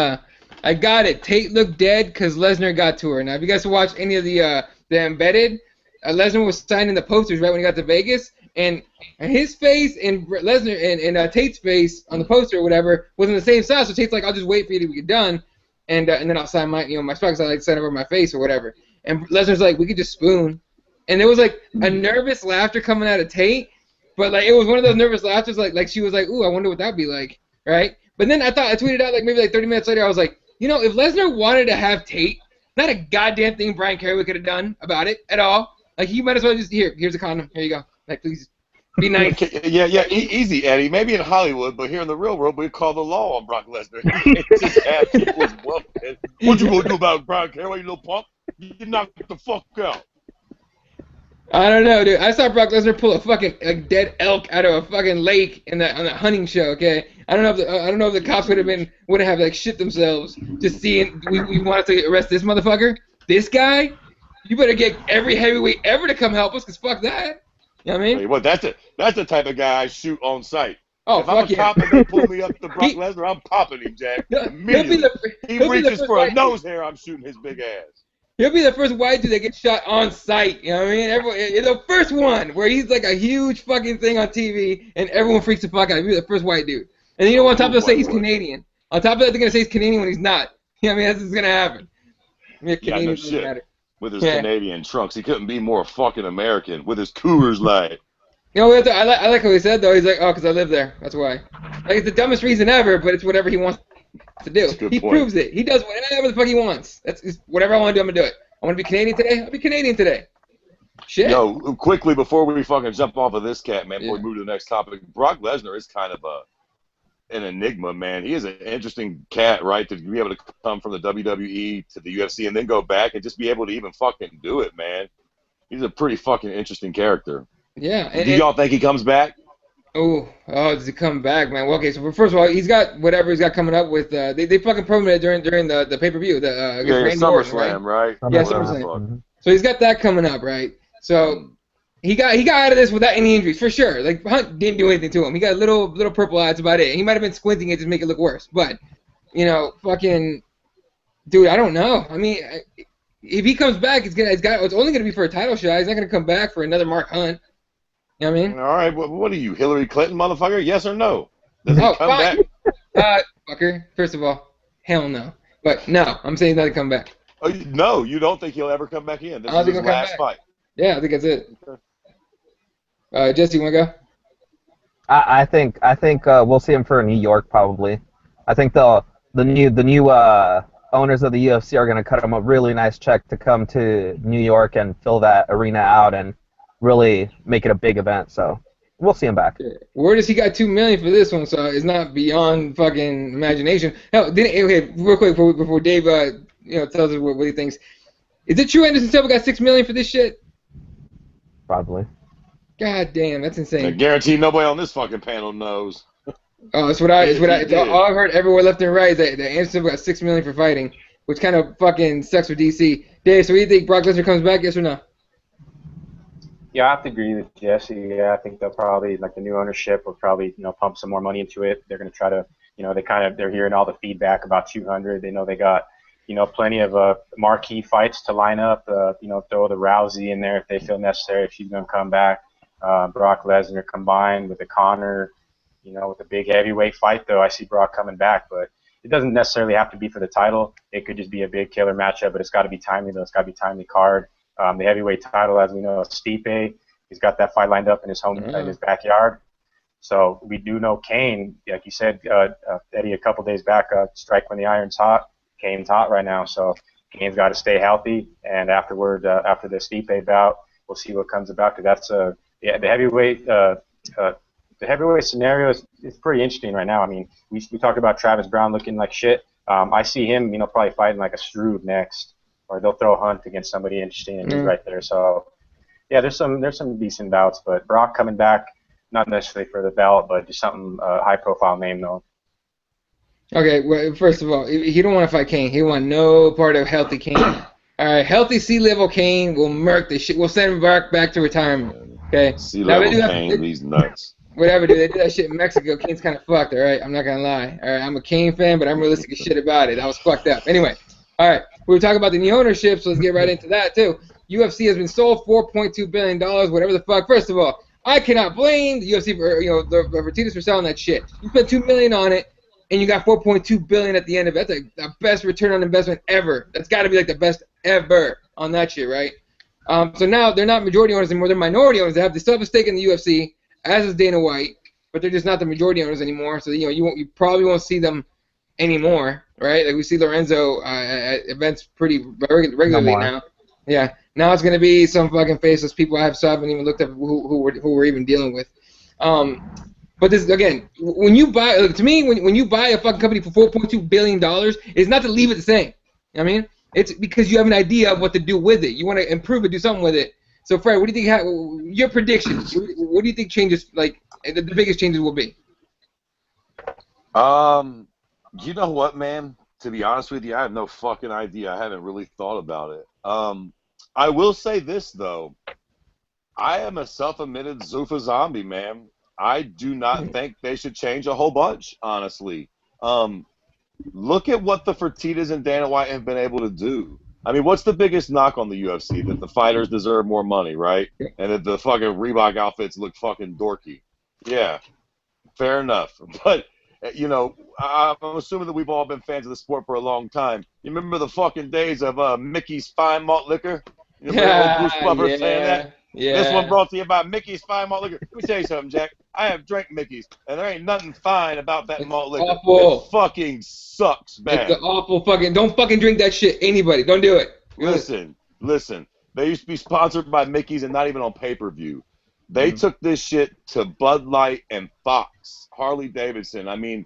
I got it. Tate looked dead because Lesnar got to her. Now, if you guys watch any of the embedded, Lesnar was signing the posters right when he got to Vegas, and his face and Lesnar and Tate's face on the poster or whatever was in the same size. So Tate's like, I'll just wait for you to get done, and then I'll sign my specs. I like sign over my face or whatever. And Lesnar's like, we could just spoon, and there was like a nervous laughter coming out of Tate, but like it was one of those nervous laughters, like she was like, ooh, I wonder what that'd be like, right? But then I tweeted out like maybe like 30 minutes later, I was like, you know, if Lesnar wanted to have Tate, not a goddamn thing Brian Carey could have done about it at all. Like, he might as well just, here's a condom. Here you go. Like, please, be nice. Easy, Eddie. Maybe in Hollywood, but here in the real world, we call the law on Brock Lesnar. Just have people's wealth. What you gonna do about Brian Carey, you little punk? You knock the fuck out. I don't know, dude. I saw Brock Lesnar pull a dead elk out of a fucking lake on the hunting show. Okay, I don't know if the cops would have like shit themselves just seeing we wanted to arrest this motherfucker. This guy, you better get every heavyweight ever to come help us, cause fuck that. You know what I mean? Well, that's the type of guy I shoot on sight. Oh, if fuck I'm a yeah. cop and they pull me up to Brock Lesnar, I'm popping him, Jack. Immediately. He reaches for a nose hair, I'm shooting his big ass. He'll be the first white dude that gets shot on sight. You know what I mean? The first one where he's like a huge fucking thing on TV and everyone freaks the fuck out. He'll be the first white dude. And you know, on top of that, say he's Canadian. On top of that, they're gonna say he's Canadian when he's not. You know what I mean? That's what's gonna happen. I mean, Canadian no shit. Matter. With his Canadian trunks, he couldn't be more fucking American. With his Coors Light. You know, I like how he said though. He's like, oh, because I live there. That's why. Like, it's the dumbest reason ever, but it's whatever he wants to do. He proves it. He does whatever the fuck he wants. That's whatever I want to do. I'm gonna do it. I want to be Canadian today. I'll be Canadian today. Shit. Yo, quickly before we fucking jump off of this cat, man, before we move to the next topic, Brock Lesnar is kind of an enigma, man. He is an interesting cat, right? To be able to come from the WWE to the UFC and then go back and just be able to even fucking do it, man. He's a pretty fucking interesting character. Yeah. Do y'all think he comes back? Oh, does he come back, man? Well, okay, so first of all, he's got whatever he's got coming up with. They fucking promoted it during the pay-per-view. SummerSlam, right? Yeah, SummerSlam. So he's got that coming up, right? So he got out of this without any injuries, for sure. Like, Hunt didn't do anything to him. He got little purple eye, that's about it. He might have been squinting it to make it look worse. But, you know, fucking, dude, I don't know. I mean, if he comes back, it's only going to be for a title shot. He's not going to come back for another Mark Hunt. You know what I mean? All right, what are you, Hillary Clinton, motherfucker? Yes or no? Does he come back? Fucker. First of all, hell no. But no, I'm saying he's not going to come back. Oh, no, you don't think he'll ever come back in? This is his last fight. Yeah, I think that's it. Jesse, you want to go? I think we'll see him for New York probably. I think the new owners of the UFC are going to cut him a really nice check to come to New York and fill that arena out and really make it a big event. So we'll see him back. Where does he got $2 million for this one? So it's not beyond fucking imagination. Hell, okay, real quick before Dave tells us what he thinks. Is it true Anderson Silva got $6 million for this shit? Probably. God damn, that's I insane. guarantee nobody on this fucking panel knows. Oh, it's Did. all I've heard everywhere left and right is that Anderson got $6 million for fighting, which kind of fucking sucks for DC. Dave, so what do you think? Brock Lesnar comes back? Yes or no? Yeah, I have to agree with Jesse. Yeah, I think they'll probably, like the new ownership will probably, pump some more money into it. They're going to try to, they're hearing all the feedback about 200. They know they got, plenty of marquee fights to line up. Throw the Rousey in there if they feel necessary, if she's going to come back. Brock Lesnar combined with the Conor, with a big heavyweight fight, though. I see Brock coming back, but it doesn't necessarily have to be for the title. It could just be a big killer matchup, but it's got to be timely, though. It's got to be timely card. The heavyweight title, as we know, Stipe. He's got that fight lined up in his in his backyard. So we do know Kane, like you said, Eddie, a couple days back, strike when the iron's hot. Kane's hot right now, so Kane's got to stay healthy. And afterward, after the Stipe bout, we'll see what comes about. Because that's the heavyweight. The heavyweight scenario is pretty interesting right now. I mean, we talked about Travis Brown looking like shit. I see him, probably fighting like a Struve next, or they'll throw Hunt against somebody interesting, and he's right there. So, yeah, there's some decent bouts, but Brock coming back, not necessarily for the belt, but just something high-profile name though. Okay, well, first of all, he don't want to fight Kane. He want no part of healthy Kane. All right, healthy C-level Kane will murk this shit. We'll send him back to retirement. Okay. C-level Kane, he's nuts. Whatever, dude. They did that shit in Mexico. Kane's kind of fucked, all right? I'm not going to lie. All right, I'm a Kane fan, but I'm realistic as shit about it. I was fucked up. Anyway, all right. We were talking about the new ownership, so let's get right into that, too. UFC has been sold $4.2 billion, whatever the fuck. First of all, I cannot blame the UFC for, the Fertitas for selling that shit. You spent $2 million on it, and you got $4.2 billion at the end of it. That's the best return on investment ever. That's got to be like the best ever on that shit, right? So now they're not majority owners anymore. They're minority owners. They still have a stake in the UFC, as is Dana White, but they're just not the majority owners anymore. So you probably won't see them anymore, right? Like we see Lorenzo at events pretty regularly now. Yeah, now it's gonna be some fucking faceless people I haven't even looked up who we're even dealing with. But this again, when you buy, to me, when you buy a fucking company for $4.2 billion, it's not to leave it the same. You know what I mean? It's because you have an idea of what to do with it. You want to improve it, do something with it. So, Fred, what do you think? Your predictions? What do you think changes? Like the biggest changes will be? You know what, man? To be honest with you, I have no fucking idea. I haven't really thought about it. I will say this though. I am a self-admitted Zuffa zombie, man. I do not think they should change a whole bunch, honestly. Look at what the Fertitas and Dana White have been able to do. I mean, what's the biggest knock on the UFC? That the fighters deserve more money, right? And that the fucking Reebok outfits look fucking dorky. Yeah, fair enough. But, I'm assuming that we've all been fans of the sport for a long time. You remember the fucking days of Mickey's Fine Malt Liquor? You remember old Bruce Buffer saying that? Yeah. This one brought to you by Mickey's Fine Malt Liquor. Let me tell you something, Jack. I have drank Mickey's, and there ain't nothing fine about that malt liquor. Awful. It fucking sucks, man. It's awful fucking. Don't fucking drink that shit. Anybody, don't do it. Listen. They used to be sponsored by Mickey's and not even on pay-per-view. They took this shit to Bud Light and Fox, Harley Davidson. I mean,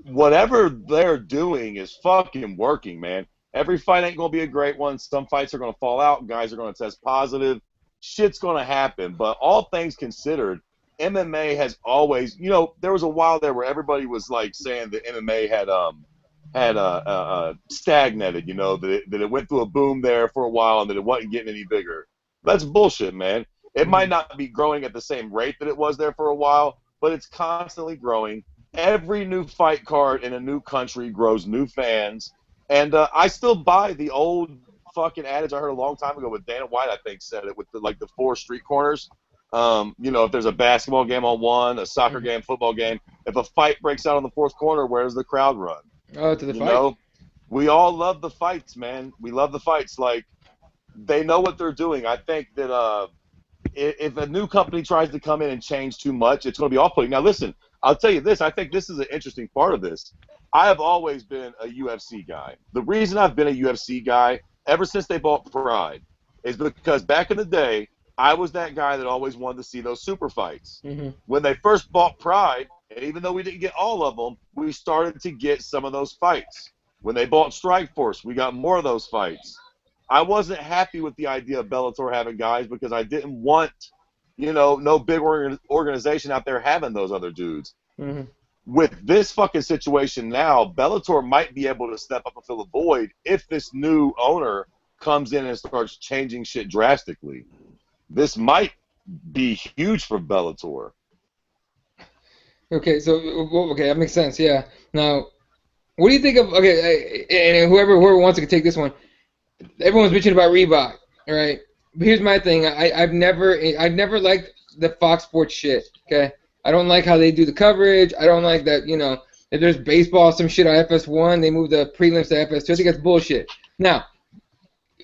whatever they're doing is fucking working, man. Every fight ain't gonna be a great one. Some fights are gonna fall out. Guys are gonna test positive. Shit's gonna happen. But all things considered, MMA has always, there was a while there where everybody was like saying that MMA had stagnated, that it went through a boom there for a while and that it wasn't getting any bigger. That's bullshit, man. It might not be growing at the same rate that it was there for a while, but it's constantly growing. Every new fight card in a new country grows new fans. And I still buy the old fucking adage I heard a long time ago with Dana White, I think, said it with the 4 street corners. If there's a basketball game on one, a soccer game, football game, if a fight breaks out on the 4th corner, where does the crowd run? Oh, to the fight. We all love the fights, man. We love the fights. Like, they know what they're doing. I think that if a new company tries to come in and change too much, it's going to be off-putting. Now, listen, I'll tell you this. I think this is an interesting part of this. I have always been a UFC guy. The reason I've been a UFC guy ever since they bought Pride is because back in the day, I was that guy that always wanted to see those super fights. When they first bought Pride, and even though we didn't get all of them, we started to get some of those fights. When they bought Strikeforce, we got more of those fights. I wasn't happy with the idea of Bellator having guys because I didn't want you know, no big organization out there having those other dudes. Mm-hmm. With this fucking situation now, Bellator might be able to step up and fill a void if this new owner comes in and starts changing shit drastically. This might be huge for Bellator. Okay, so okay, that makes sense. Yeah. Now, what do you think of? Okay, and whoever wants to take this one. Everyone's bitching about Reebok, all right? But here's my thing. I've never liked the Fox Sports shit. Okay, I don't like how they do the coverage. I don't like that. You know, if there's baseball, some shit on FS1, they move the prelims to FS2. I think that's bullshit. Now,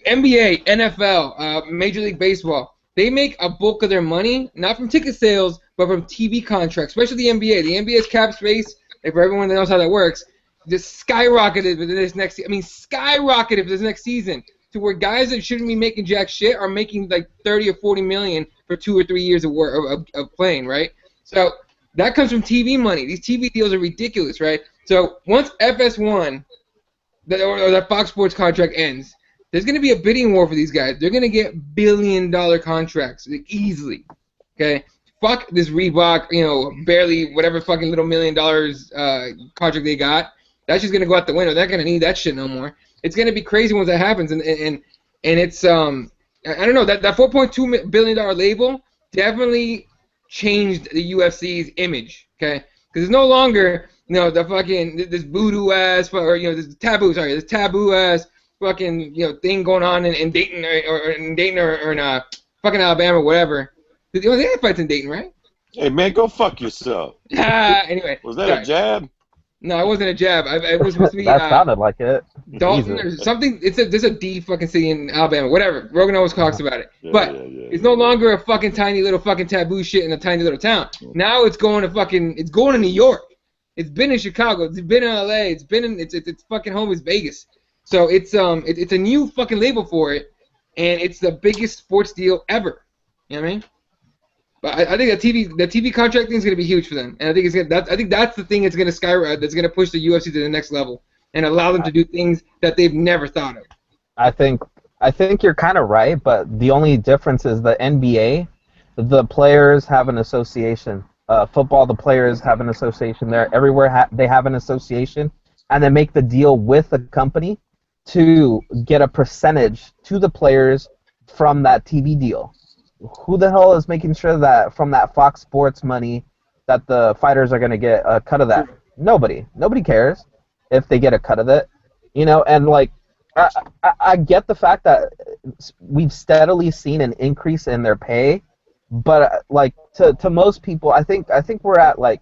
NBA, NFL, Major League Baseball, they make a bulk of their money not from ticket sales, but from TV contracts, especially the NBA. The NBA's cap space, if for everyone that knows how that works, just skyrocketed for this next. I mean, skyrocketed for this next season to where guys that shouldn't be making jack shit are making like 30 or 40 million for 2 or 3 years of playing, right? So that comes from TV money. These TV deals are ridiculous, right? So once FS1 or that Fox Sports contract ends, there's going to be a bidding war for these guys. They're going to get billion-dollar contracts easily. Okay, fuck this Reebok, you know, barely whatever fucking little $1 million contract they got. That's just going to go out the window. They're not going to need that shit no more. It's going to be crazy once that happens, and it's I don't know, that $4.2 billion label definitely changed the UFC's image. Okay, because it's no longer, you know, the fucking this voodoo ass or, you know, this taboo ass fucking, you know, thing going on in Dayton or in Dayton or in fucking Alabama or whatever. They had fights in Dayton, right? Hey man, go fuck yourself. Anyway, was that a jab? No, it wasn't a jab. It was supposed to be that sounded like it. Dalton or something. There's a D fucking city in Alabama. Whatever. Rogan always talks about it. It's no longer a fucking tiny little fucking taboo shit in a tiny little town. Now it's going to New York. It's been in Chicago. It's been in LA. It's fucking home is Vegas. So it's a new fucking label for it, and it's the biggest sports deal ever. You know what I mean? But I think the TV contract thing is going to be huge for them, and I think that's the thing that's going to skyrocket, that's going to push the UFC to the next level and allow them to do things that they've never thought of. I think you're kind of right, but the only difference is the NBA, the players have an association. Football, the players have an association there. Everywhere they have an association, and they make the deal with the company to get a percentage to the players from that TV deal. Who the hell is making sure that from that Fox Sports money that the fighters are going to get a cut of that? Nobody. Nobody cares if they get a cut of it. You know, and like I get the fact that we've steadily seen an increase in their pay, but like to most people, I think we're at like,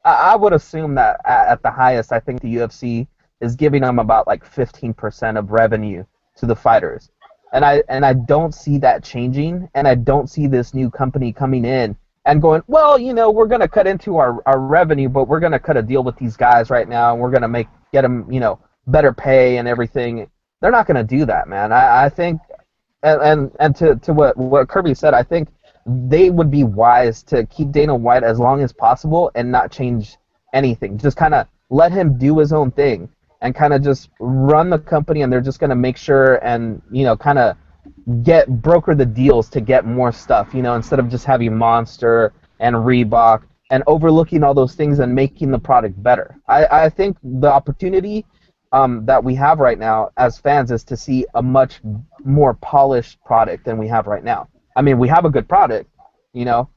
I would assume that at the highest, I think the UFC is giving them about like 15% of revenue to the fighters. And I don't see that changing, and I don't see this new company coming in and going, well, you know, we're going to cut into our revenue, but we're going to cut a deal with these guys right now, and we're going to get them, you know, better pay and everything. They're not going to do that, man. I think, and to what Kirby said, I think they would be wise to keep Dana White as long as possible and not change anything. Just kind of let him do his own thing and kind of just run the company, and they're just going to make sure and, you know, kind of broker the deals to get more stuff, you know, instead of just having Monster and Reebok and overlooking all those things and making the product better. I think the opportunity that we have right now as fans is to see a much more polished product than we have right now. I mean, we have a good product, you know,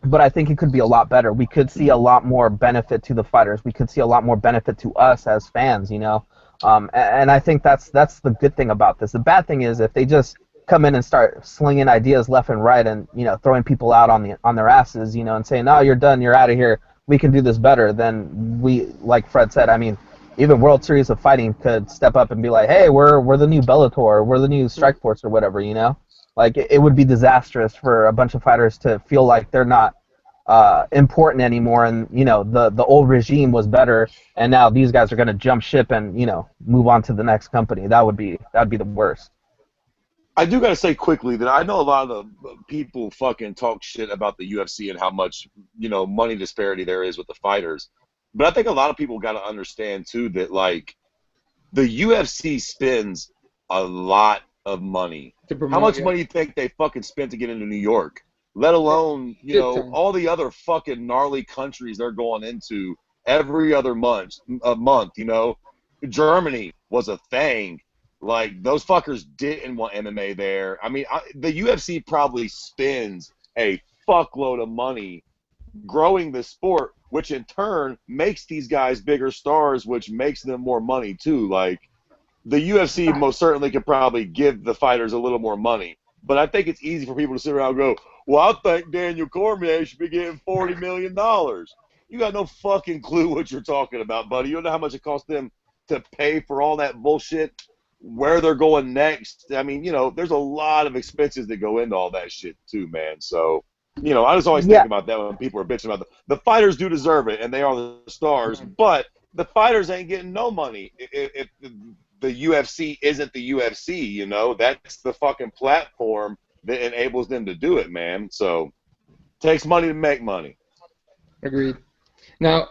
but I think it could be a lot better. We could see a lot more benefit to the fighters. We could see a lot more benefit to us as fans, you know. And I think that's the good thing about this. The bad thing is if they just come in and start slinging ideas left and right and, you know, throwing people out on their asses, you know, and saying, no, you're done, you're out of here, we can do this better, then we, like Fred said, I mean, even World Series of Fighting could step up and be like, hey, we're the new Bellator, we're the new Strikeforce or whatever, you know. Like, it would be disastrous for a bunch of fighters to feel like they're not important anymore, and, you know, the old regime was better, and now these guys are going to jump ship and, you know, move on to the next company. That'd be the worst. I do got to say quickly that I know a lot of the people fucking talk shit about the UFC and how much, you know, money disparity there is with the fighters. But I think a lot of people got to understand, too, that, like, the UFC spends a lot of money. How much money do you think they fucking spent to get into New York? let alone, you Shit know, ton. all the other fucking gnarly countries they're going into every other month, you know. Germany was a thing. Like, those fuckers didn't want MMA there. I mean, the UFC probably spends a fuckload of money growing the sport, which in turn makes these guys bigger stars, which makes them more money too. Like, the UFC most certainly could probably give the fighters a little more money. But I think it's easy for people to sit around and go, well, I think Daniel Cormier should be getting $40 million. You got no fucking clue what you're talking about, buddy. You don't know how much it costs them to pay for all that bullshit, where they're going next. I mean, you know, there's a lot of expenses that go into all that shit too, man. So, you know, I just always think Yeah, about that when people are bitching about the fighters do deserve it, and they are the stars, but the fighters ain't getting no money if the UFC isn't the UFC, you know. That's the fucking platform that enables them to do it, man. So, takes money to make money. Agreed. Now,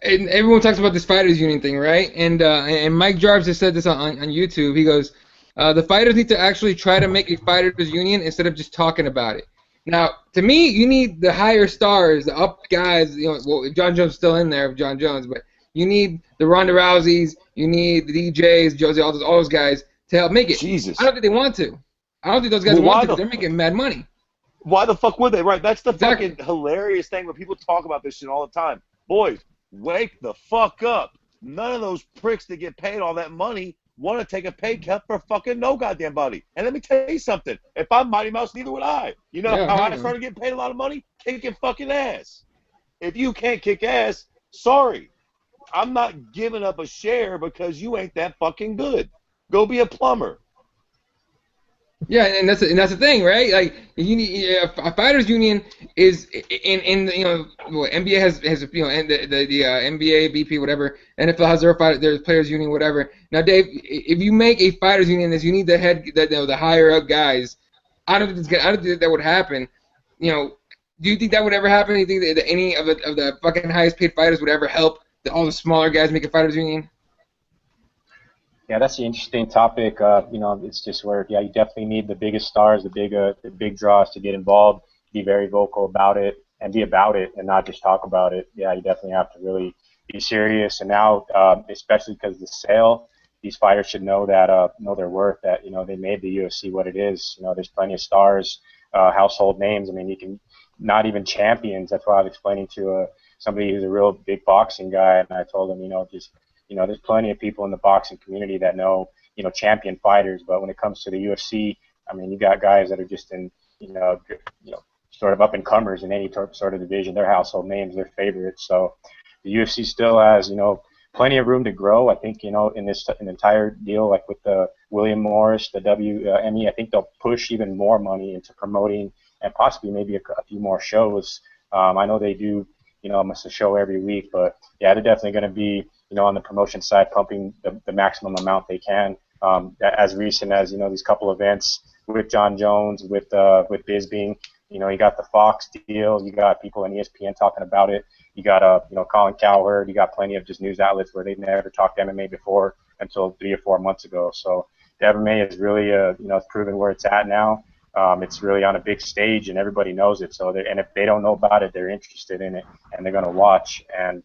and everyone talks about this fighters union thing, right? And Mike Jarvis has said this on YouTube. He goes, the fighters need to actually try to make a fighters union instead of just talking about it. Now, to me, you need the higher stars, the up guys. You know, well, John Jones is still in there, John Jones, but you need the Ronda Rouseys, you need the DJs, Josie, all those guys to help make it. I Jesus. don't think they want to. I don't think those guys Well, want to because they're making mad money. why the fuck would they? Right? That's the Exactly. fucking hilarious thing when people talk about this shit all the time. Boys, wake the fuck up. None of those pricks that get paid all that money want to take a pay cut for fucking no goddamn body. And let me tell you something. If I'm Mighty Mouse, neither would I. You know Yeah, how hell I no. started getting paid a lot of money? Kicking fucking ass. If you can't kick ass, sorry. I'm not giving up a share because you ain't that fucking good. Go be a plumber. Yeah, and that's the thing, right? Like you need a fighters union is in you know what, NBA has you know and the NBA BP whatever, NFL has their players union whatever. Now Dave, if you make a fighters union, is you need the higher up guys. I don't think that would happen. You know, do you think that would ever happen? Do you think that any of the fucking highest paid fighters would ever help all the smaller guys make a fighters union? Yeah, that's an interesting topic. You know, it's just where, yeah, you definitely need the biggest stars, the big draws to get involved, be very vocal about it, and be about it, and not just talk about it. Yeah, you definitely have to really be serious. And now, especially because of the sale, these fighters should know that, know their worth. That, you know, they made the UFC what it is. You know, there's plenty of stars, household names. I mean, you can not even champions. That's why I was explaining to somebody who's a real big boxing guy, and I told him, you know, just, you know, there's plenty of people in the boxing community that know, you know, champion fighters, but when it comes to the UFC, I mean, you got guys that are just in, you know, sort of up and comers in any sort of division. They're household names, they're favorites. So the UFC still has, you know, plenty of room to grow. I think, you know, in this an entire deal, like with the William Morris, the WME, I think they'll push even more money into promoting and possibly maybe a few more shows. I know they do, you know, almost a show every week, but yeah, they're definitely going to be, you know, on the promotion side, pumping the maximum amount they can. As recent as, you know, these couple events with John Jones, with Bisbing, you know, you got the Fox deal, you got people on ESPN talking about it, you got you know, Colin Cowherd, you got plenty of just news outlets where they've never talked MMA before until 3 or 4 months ago. So the MMA is really, you know, it's proven where it's at now. It's really on a big stage and everybody knows it. So and if they don't know about it, they're interested in it and they're going to watch. And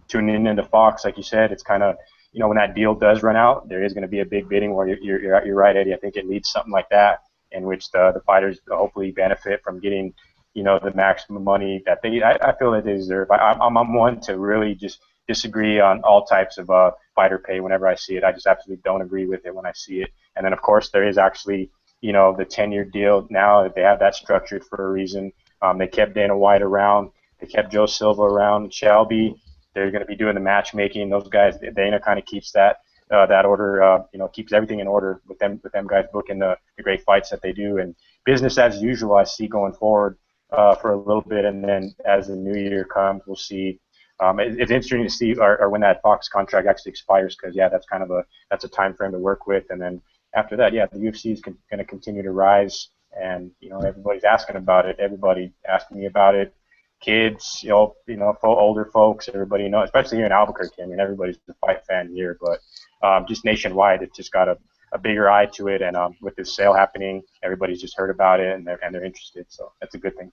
tuning into Fox, like you said, it's kind of, you know, when that deal does run out, there is going to be a big bidding where you're right, Eddie. I think it leads something like that in which the fighters hopefully benefit from getting, you know, the maximum money that I feel that they deserve. I'm one to really just disagree on all types of fighter pay whenever I see it. I just absolutely don't agree with it when I see it. And then, of course, there is actually, you know, the 10-year deal now. They have that structured for a reason. They kept Dana White around. They kept Joe Silva around. Shelby. They're going to be doing the matchmaking. Those guys, Dana kind of keeps that order, you know, keeps everything in order with them guys booking the great fights that they do. And business as usual, I see going forward for a little bit. And then as the new year comes, we'll see. It's interesting to see or when that Fox contract actually expires, because, yeah, that's kind of that's a time frame to work with. And then after that, yeah, the UFC is going to continue to rise. And, you know, everybody's asking about it. Everybody asking me about it. Kids, older folks, everybody, you know, especially here in Albuquerque. I mean, everybody's a fight fan here, but just nationwide, it's just got a a bigger eye to it. And with this sale happening, everybody's just heard about it and they're interested. So that's a good thing.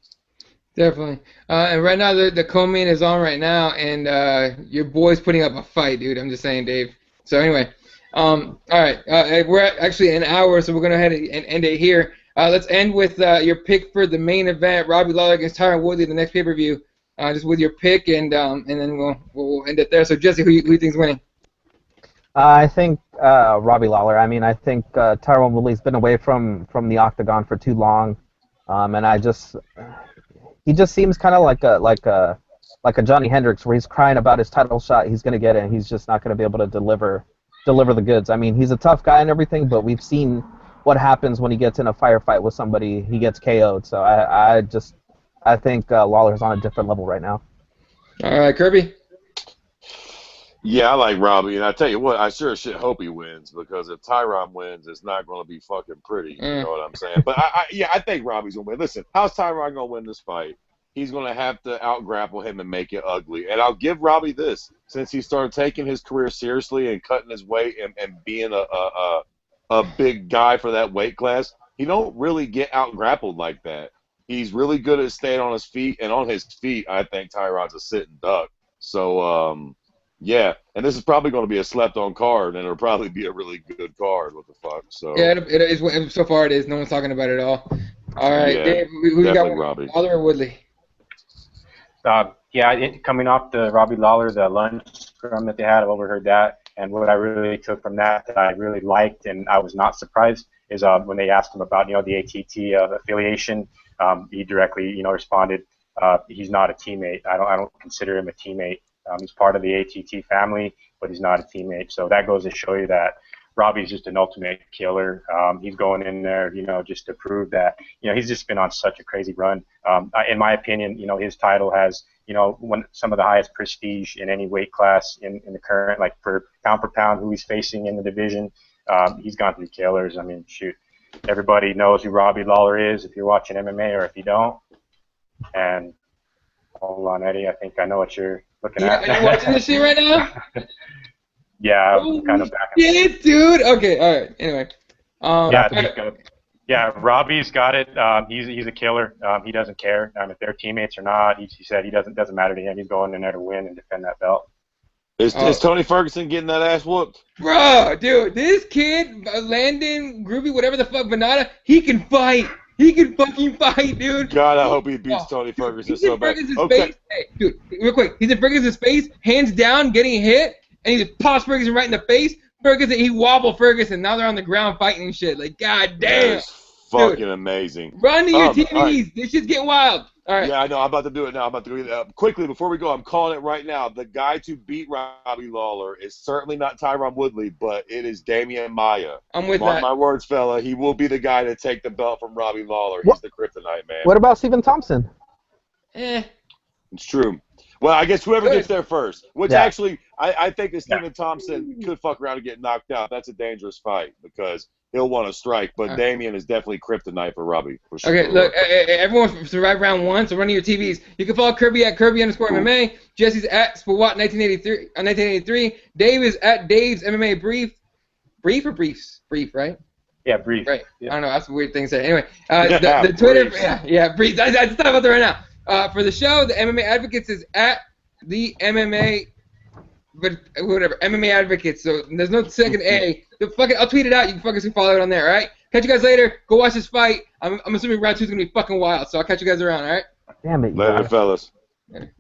Definitely. And right now the co-main is on right now, and your boy's putting up a fight, dude. I'm just saying, Dave. So anyway, all right, we're at actually an hour, so we're gonna go ahead and end it here. Let's end with your pick for the main event, Robbie Lawler against Tyron Woodley, the next pay-per-view. Just with your pick, and then we'll end it there. So Jesse, who you think's winning? I think Robbie Lawler. I mean, I think Tyron Woodley's been away from the octagon for too long, and he just seems kind of like a Johnny Hendricks, where he's crying about his title shot. He's gonna get it, and he's just not gonna be able to deliver the goods. I mean, he's a tough guy and everything, but we've seen what happens when he gets in a firefight with somebody. He gets KO'd. So I think Lawler's on a different level right now. All right, Kirby. Yeah, I like Robbie, and I tell you what, I sure as shit hope he wins, because if Tyron wins, it's not going to be fucking pretty. You know what I'm saying? But I think Robbie's going to win. Listen, how's Tyron going to win this fight? He's going to have to out-grapple him and make it ugly. And I'll give Robbie this. Since he started taking his career seriously and cutting his weight and being a big guy for that weight class, he don't really get out-grappled like that. He's really good at staying on his feet, and on his feet, I think Tyron's a sitting duck. So, yeah, and this is probably going to be a slept-on card, and it'll probably be a really good card. What the fuck? So yeah, it is. So far, it is. No one's talking about it at all. All right, yeah, Dave, who you got? Robbie. Lawler or Woodley? Coming off the Robbie Lawler, the lunch scrum that they had, I've overheard that, and what I really took from that I really liked, and I was not surprised, is when they asked him about the ATT affiliation, he directly responded, he's not a teammate. I don't consider him a teammate. He's part of the ATT family, but he's not a teammate. So that goes to show you that Robbie's just an ultimate killer. He's going in there, just to prove that, he's just been on such a crazy run. In my opinion, his title has, some of the highest prestige in any weight class in the current, like for pound, who he's facing in the division. He's gone through killers. I mean, shoot, everybody knows who Robbie Lawler is if you're watching MMA, or if you don't. And hold on, Eddie, I think I know what you're looking at. Are you watching this shit right now? Yeah, I'm kind of back. Yeah, dude. Okay, all right. Anyway. Robbie's got it. He's a killer. He doesn't care if they're teammates or not. He said doesn't matter to him. He's going in there to win and defend that belt. Is Tony Ferguson getting that ass whooped? Bro, dude, this kid, Landon, Groovy, whatever the fuck, Venata, he can fight. He can fucking fight, dude. God, I hope he beats Tony Ferguson so bad. Face. Hey, dude, real quick, he's in Ferguson's face, hands down, getting hit, and he just pops Ferguson right in the face. Ferguson, he wobbled Ferguson. Now they're on the ground fighting and shit. Like, god damn. That's fucking amazing. Run to your TVs. Right. This shit's getting wild. All right. Yeah, I know. I'm about to do it now. I'm about to do it. Quickly, before we go, I'm calling it right now. The guy to beat Robbie Lawler is certainly not Tyron Woodley, but it is Damian Maia. I'm with Mark that. my words, fella. He will be the guy to take the belt from Robbie Lawler. He's the kryptonite, man. What about Stephen Thompson? It's true. Well, I guess whoever gets there first. Which actually, I think that Stephen Thompson could fuck around and get knocked out. That's a dangerous fight because he'll want to strike. But Damian is definitely kryptonite for Robbie. For sure. Okay, look, everyone survived round one, so run to your TVs. You can follow Kirby at Kirby_MMA. Jesse's at Spawat1983. Dave is at Dave's MMA Brief. Brief or Briefs? Brief, right? Yeah, Brief. Right. Yeah. I don't know. That's a weird thing to say. Anyway, the Twitter. Brief. I just thought about that right now. For the show, the MMA Advocates is at the MMA, but whatever, MMA Advocates. So there's no second A. I'll tweet it out. You can fucking follow it on there. All right. Catch you guys later. Go watch this fight. I'm assuming round 2 is gonna be fucking wild. So I'll catch you guys around. All right. Damn it. Later, fellas. Later.